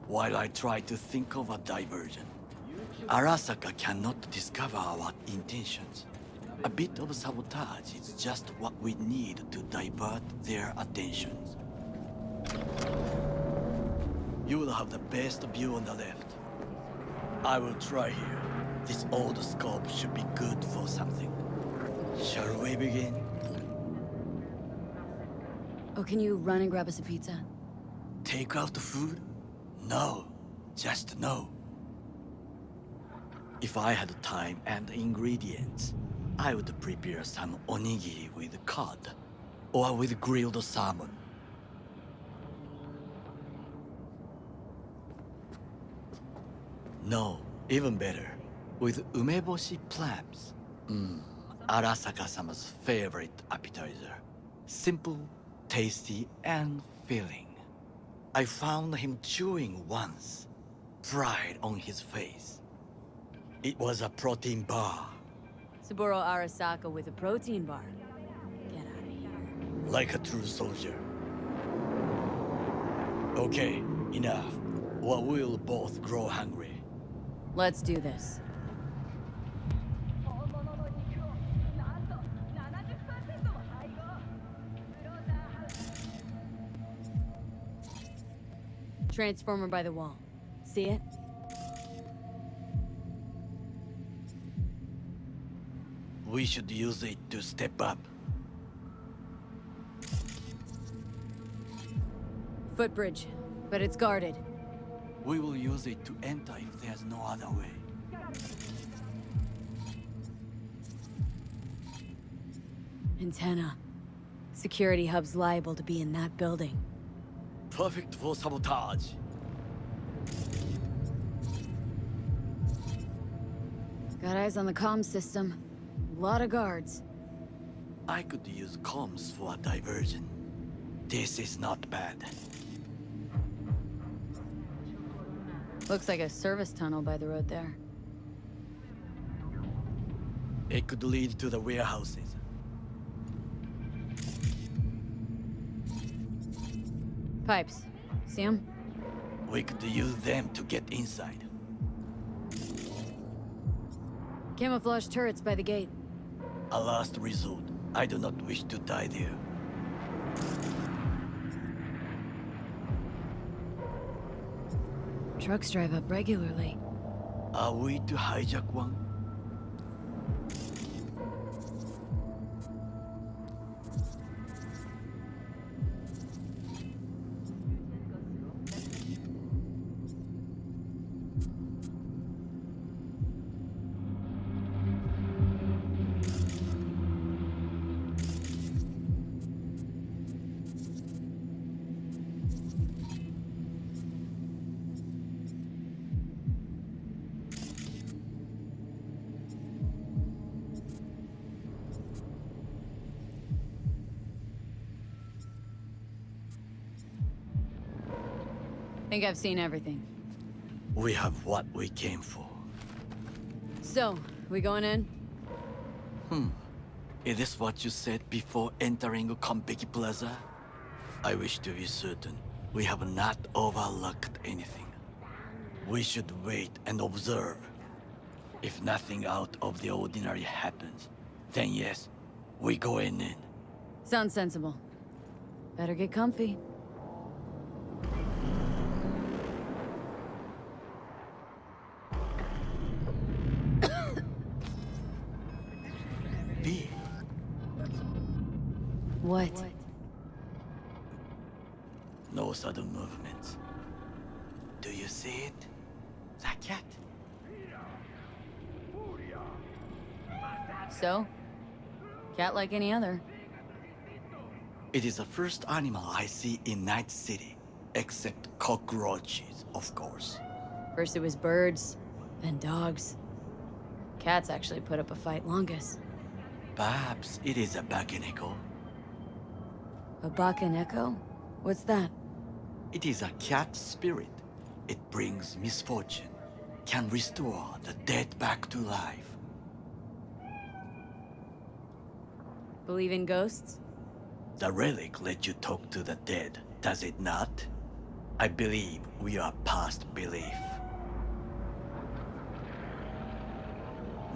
Speaker 14: while I try to think of a diversion. Arasaka cannot discover our intentions. A bit of sabotage is just what we need to divert their attentions. You will have the best view on the left. I will try here. This old scope should be good for something. Shall we begin?
Speaker 4: Oh, can you run and grab us a pizza?
Speaker 14: Take out the food? No. Just no. If I had time and ingredients, I would prepare some onigiri with cod, or with grilled salmon. No, even better, with umeboshi clams. Arasaka-sama's favorite appetizer. Simple, tasty, and filling. I found him chewing once, pride on his face. It was a protein bar.
Speaker 4: Saburo Arasaka with a protein bar. Get out of here.
Speaker 14: Like a true soldier. Okay, enough. Or we'll both grow hungry.
Speaker 4: Let's do this. Transformer by the wall. See it?
Speaker 14: We should use it to step up.
Speaker 4: Footbridge, but it's guarded.
Speaker 14: We will use it to enter if there's no other way.
Speaker 4: Antenna. Security hub's liable to be in that building.
Speaker 14: Perfect for sabotage.
Speaker 4: Got eyes on the comm system. A lot of guards.
Speaker 14: I could use comms for a diversion. This is not bad.
Speaker 4: Looks like a service tunnel by the road there.
Speaker 14: It could lead to the warehouses.
Speaker 4: Pipes. See 'em?
Speaker 14: We could use them to get inside.
Speaker 4: Camouflage turrets by the gate.
Speaker 14: A last resort. I do not wish to die there.
Speaker 4: Trucks drive up regularly.
Speaker 14: Are we to hijack one?
Speaker 4: Think I've seen everything.
Speaker 14: We have what we came for.
Speaker 4: So, we going in?
Speaker 14: Is this what you said before entering Konpeki Plaza? I wish to be certain we have not overlooked anything. We should wait and observe. If nothing out of the ordinary happens, then yes, we going in.
Speaker 4: Sounds sensible. Better get comfy.
Speaker 14: B.
Speaker 4: What?
Speaker 14: No sudden movements. Do you see it? That cat?
Speaker 4: So? Cat like any other.
Speaker 14: It is the first animal I see in Night City. Except cockroaches, of course.
Speaker 4: First it was birds, then dogs. Cats actually put up a fight longest.
Speaker 14: Perhaps it is a bakeneko.
Speaker 4: A bakaneko? What's that?
Speaker 14: It is a cat spirit. It brings misfortune, can restore the dead back to life.
Speaker 4: Believe in ghosts?
Speaker 14: The relic let you talk to the dead, does it not? I believe we are past belief.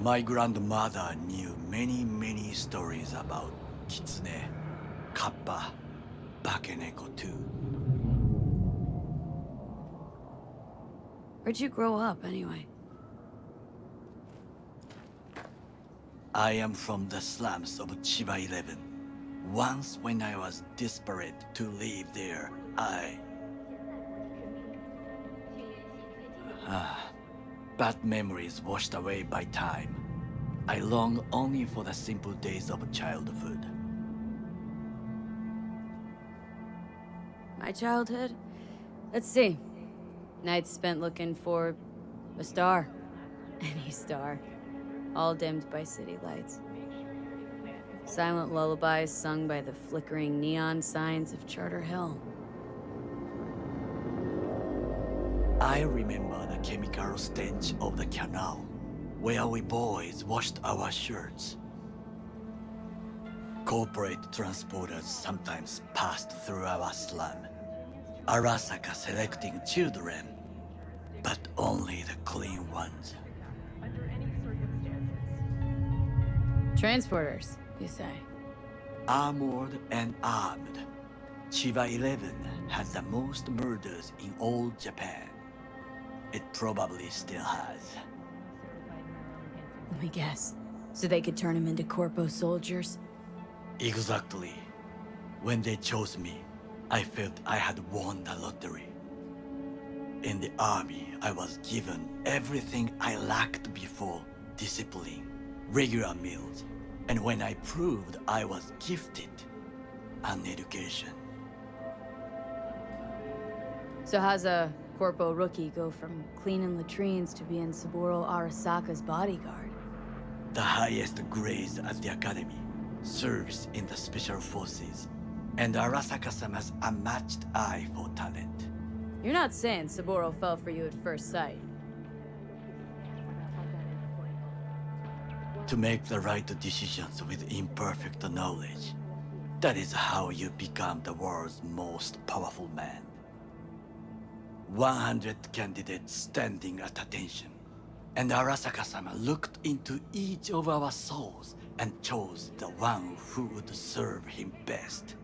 Speaker 14: My grandmother knew many stories about kitsune, kappa, bakeneko too.
Speaker 4: Where'd you grow up, anyway?
Speaker 14: I am from the slums of Chiba 11. Once when I was desperate to live there, bad memories washed away by time. I long only for the simple days of childhood.
Speaker 4: My childhood? Let's see. Nights spent looking for a star. Any star. All dimmed by city lights. Silent lullabies sung by the flickering neon signs of Charter Hill.
Speaker 14: I remember the chemical stench of the canal, where we boys washed our shirts. Corporate transporters sometimes passed through our slum. Arasaka selecting children, but only the clean ones.
Speaker 4: Transporters, you say?
Speaker 14: Armored and armed. Chiba 11 had the most murders in all Japan. It probably still has.
Speaker 4: Let me guess. So they could turn him into Corpo soldiers?
Speaker 14: Exactly. When they chose me, I felt I had won the lottery. In the army, I was given everything I lacked before: discipline, regular meals, and when I proved I was gifted, an education.
Speaker 4: So how's a Corpo rookie go from cleaning latrines to being Saburo Arasaka's bodyguard?
Speaker 14: The highest grades at the academy, serves in the special forces, and Arasaka-sama's unmatched eye for talent.
Speaker 4: You're not saying Saburo fell for you at first sight.
Speaker 14: To make the right decisions with imperfect knowledge, that is how you become the world's most powerful man. 100 candidates standing at attention, and Arasaka-sama looked into each of our souls and chose the one who would serve him best.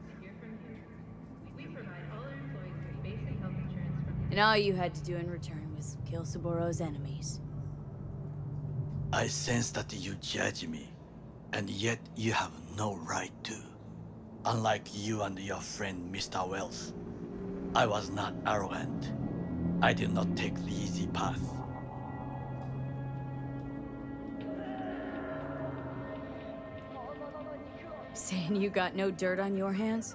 Speaker 4: And all you had to do in return was kill Saburo's enemies.
Speaker 14: I sense that you judge me, and yet you have no right to. Unlike you and your friend Mr. Wells, I was not arrogant. I did not take the easy path.
Speaker 4: Saying you got no dirt on your hands?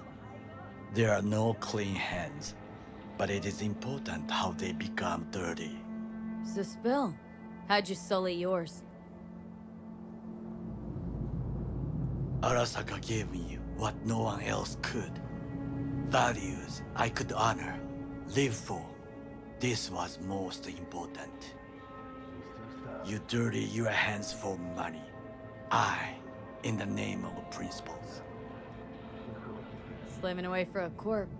Speaker 14: There are no clean hands, but it is important how they become dirty.
Speaker 4: So spill. How'd you sully yours?
Speaker 14: Arasaka gave me what no one else could. Values I could honor, live for. This was most important. You dirty your hands for money. I, in the name of principles.
Speaker 4: Slaving away for a corp.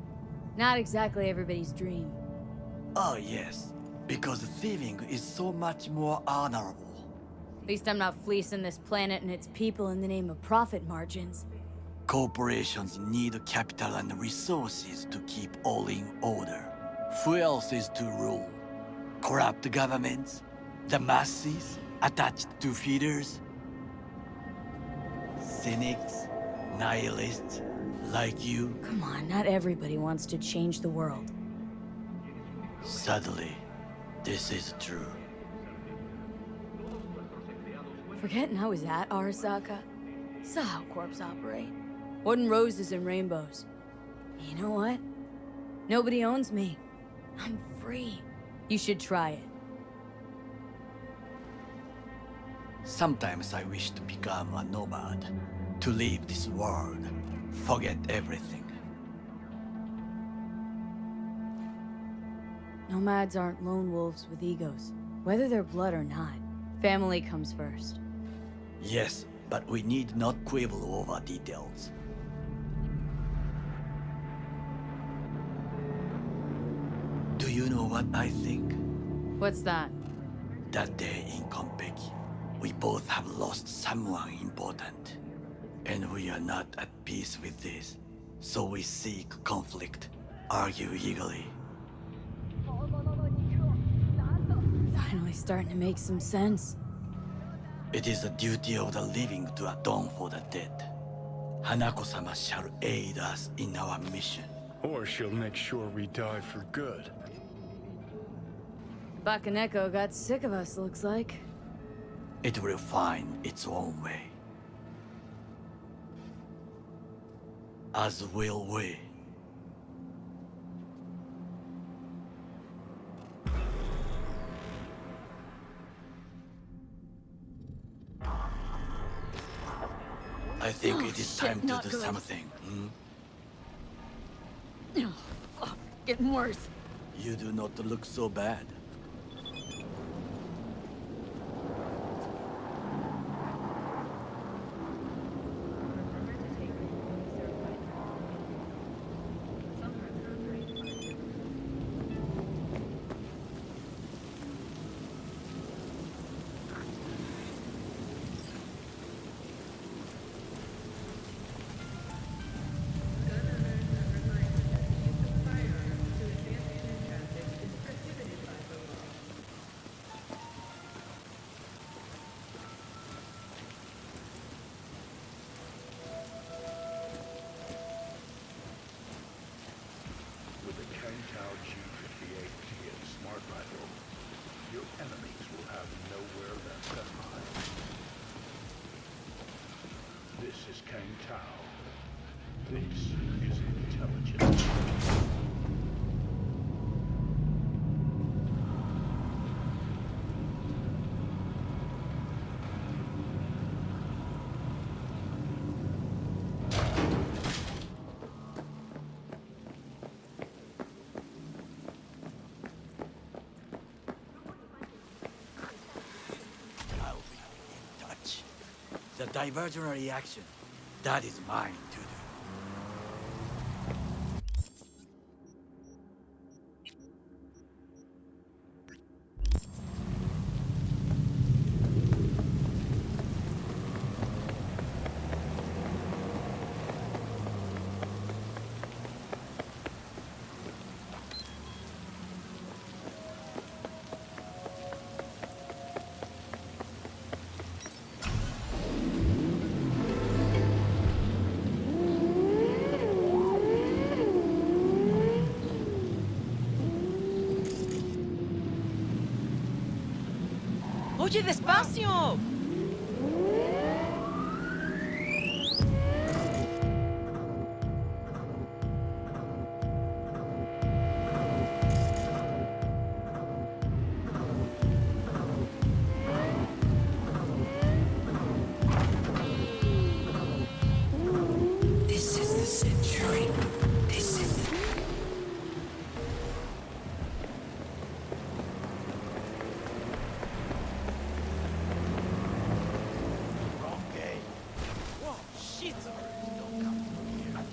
Speaker 4: Not exactly everybody's dream.
Speaker 14: Oh yes, because thieving is so much more honorable.
Speaker 4: At least I'm not fleecing this planet and its people in the name of profit margins.
Speaker 14: Corporations need capital and resources to keep all in order. Who else is to rule? Corrupt governments? The masses attached to feeders? Cynics? Nihilists? Like you?
Speaker 4: Come on, not everybody wants to change the world.
Speaker 14: Sadly, this is true.
Speaker 4: Forgetting I was at Arasaka? Saw how corps operate. Wasn't roses and rainbows. You know what? Nobody owns me. I'm free. You should try it.
Speaker 14: Sometimes I wish to become a nomad, to leave this world, forget everything.
Speaker 4: Nomads aren't lone wolves with egos, whether they're blood or not. Family comes first.
Speaker 14: Yes, but we need not quibble over details. Do you know what I think?
Speaker 4: What's that?
Speaker 14: That day in Konpeki, we both have lost someone important. And we are not at peace with this. So we seek conflict, argue eagerly.
Speaker 4: Finally starting to make some sense.
Speaker 14: It is the duty of the living to atone for the dead. Hanako-sama shall aid us in our mission.
Speaker 5: Or she'll make sure we die for good.
Speaker 4: Bakaneko got sick of us, looks like.
Speaker 14: It will find its own way. As will we. I think it is time to do something.
Speaker 4: Oh, fuck, getting worse.
Speaker 14: You do not look so bad.
Speaker 11: This is Kang Tao. This is intelligence.
Speaker 14: I'll be in touch. The divergent reaction, that is mine to do.
Speaker 17: Oye, despacio.
Speaker 12: This is the century. This is the...
Speaker 14: Okay. Whoa, shit! Don't come through here.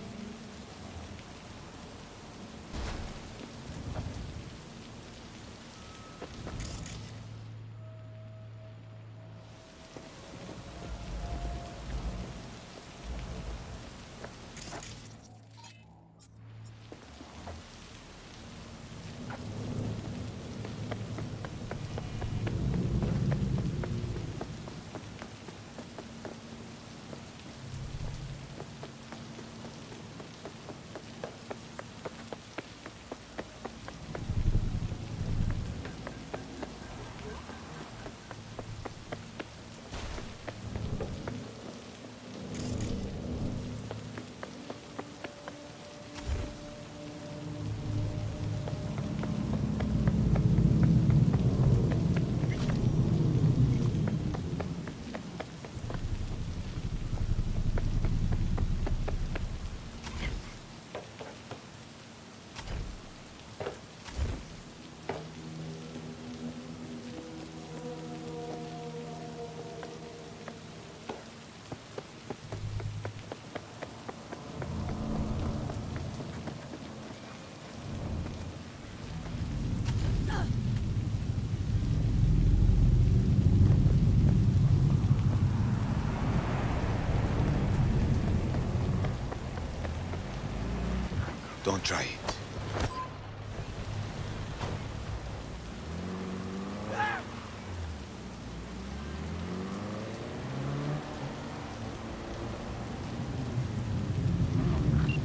Speaker 12: Don't try it.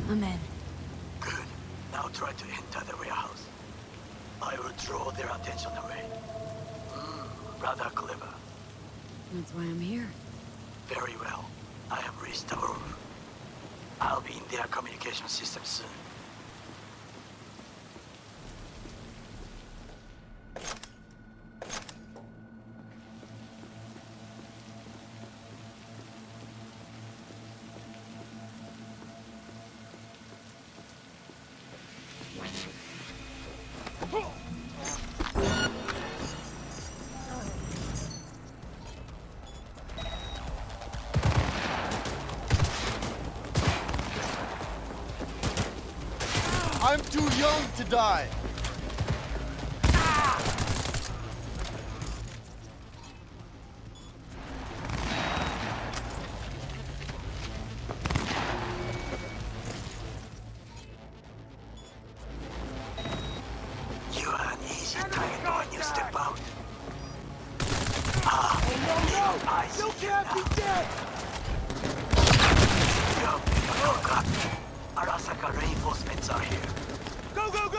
Speaker 4: I'm in.
Speaker 14: Good. Now try to enter the warehouse. I will draw their attention away. Rather clever.
Speaker 4: That's why I'm here.
Speaker 14: Very well. I have reached the roof. I'll be in their communication system soon.
Speaker 18: I'm too young to die.
Speaker 14: You are an easy target when you step out.
Speaker 18: You can't be dead!
Speaker 14: Arasaka reinforcements are here.
Speaker 18: Go, go, go!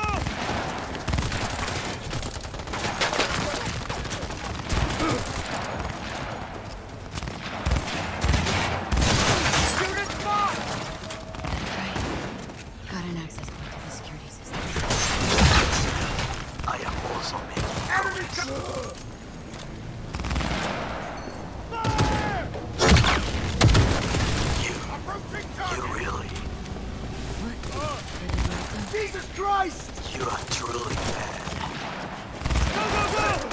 Speaker 18: Christ!
Speaker 14: You are truly mad.
Speaker 18: Go, go, go!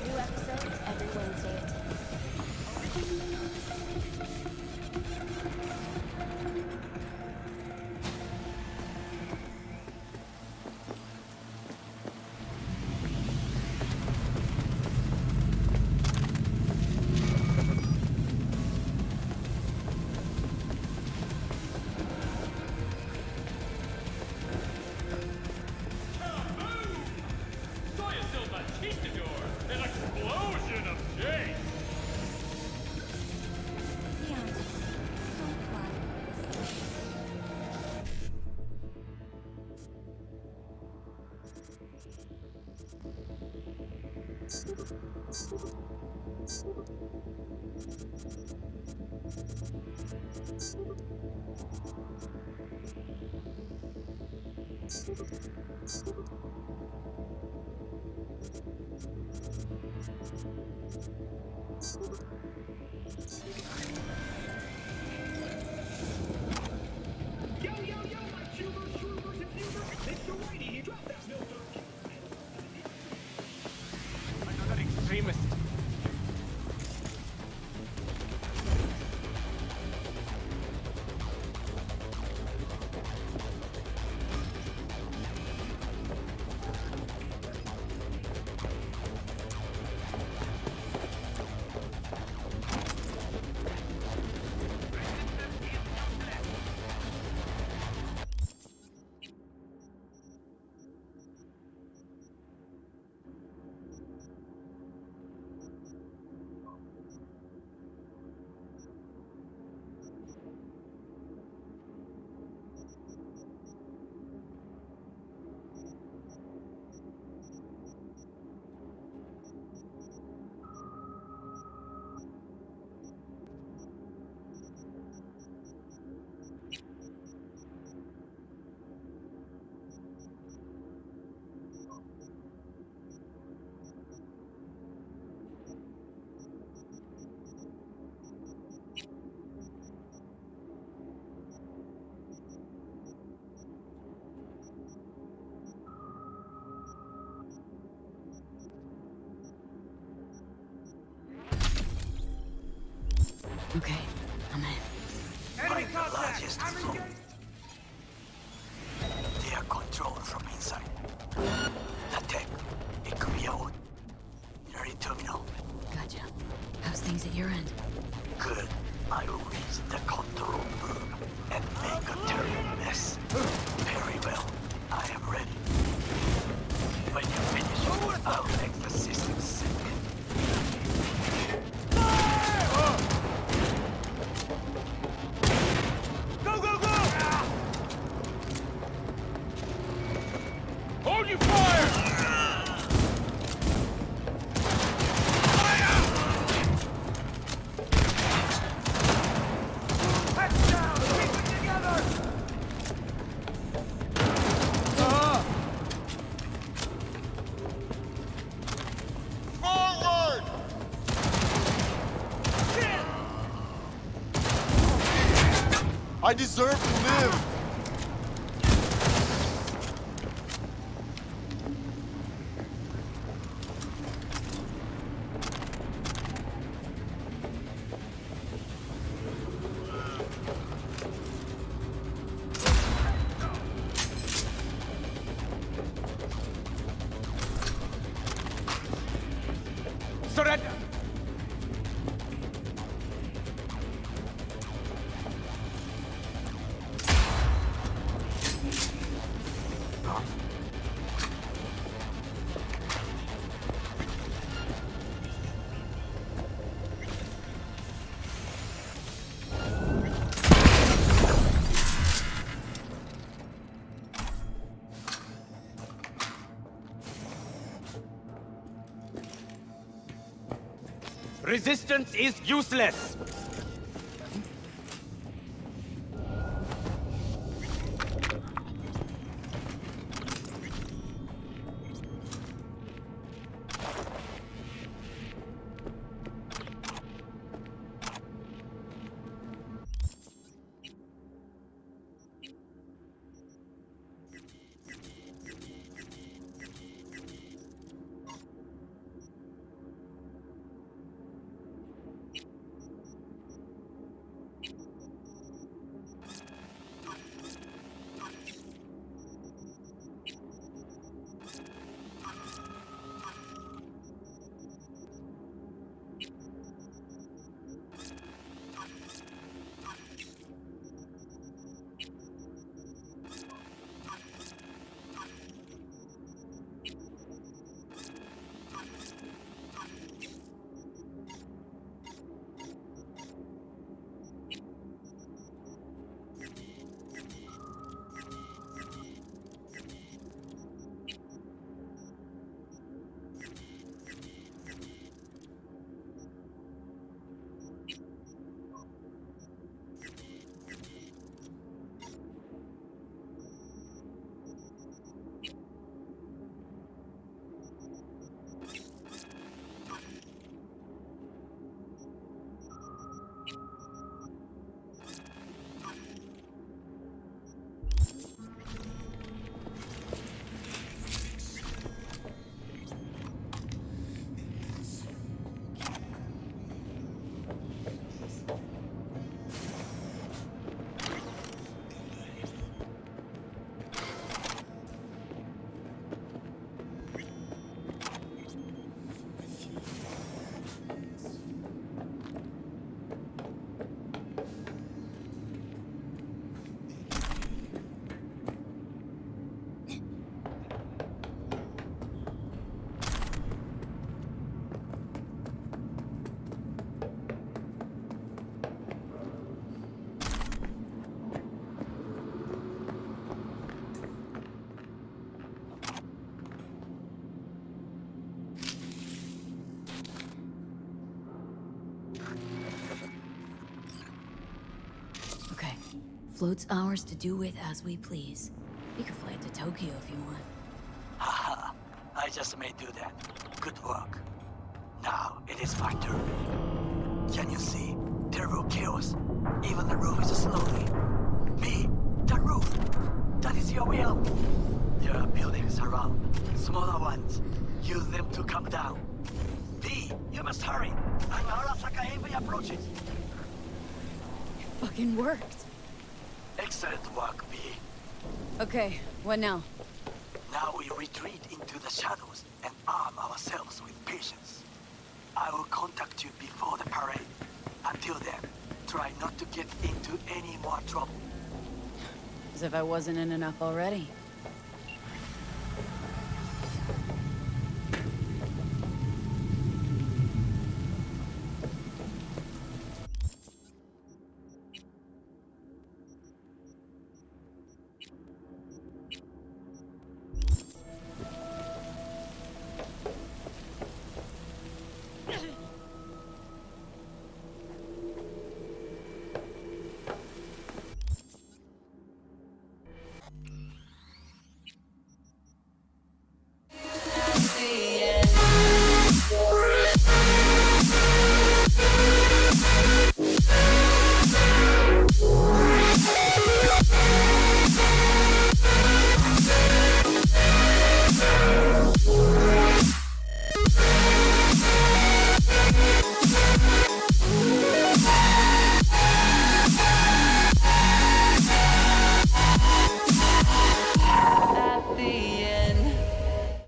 Speaker 9: New episodes every Wednesday at 10.
Speaker 8: Saw yourself a Tistador, an explosion of shade!
Speaker 19: Yo, yo, yo, my tubers, shroomers, and fumers. Mr. Whitey, he dropped that milk.
Speaker 8: Another extremist.
Speaker 4: Okay, I'm in.
Speaker 19: Enemy
Speaker 14: Find the
Speaker 19: contact!
Speaker 14: largest
Speaker 19: I'm
Speaker 14: floor.
Speaker 19: engaged!
Speaker 14: They are controlled from inside. The tech, it could be out. Early terminal.
Speaker 4: Gotcha. How's things at your end?
Speaker 14: Good. I will reach the control room and make a terrible mess. Very well. I am ready. When you finish, I'll make the system sick.
Speaker 18: Go, go, go!
Speaker 8: Hold your fire!
Speaker 18: Heads down! Keep it together! Forward! I deserve to live!
Speaker 20: Resistance is useless!
Speaker 4: Float's ours to do with as we please. You can fly to Tokyo if you want.
Speaker 14: Haha, I just may do that. Good work. Now it is my turn. Can you see? Terrible chaos. Even the roof is slowly. Me, the roof. That is your will. There are buildings around. Smaller ones. Use them to come down. V, you must hurry. An Arasaka heavy approaches.
Speaker 4: It fucking worked.
Speaker 14: Excellent work, V.
Speaker 4: Okay, what now?
Speaker 14: Now we retreat into the shadows and arm ourselves with patience. I will contact you before the parade. Until then, try not to get into any more trouble.
Speaker 4: As if I wasn't in enough already.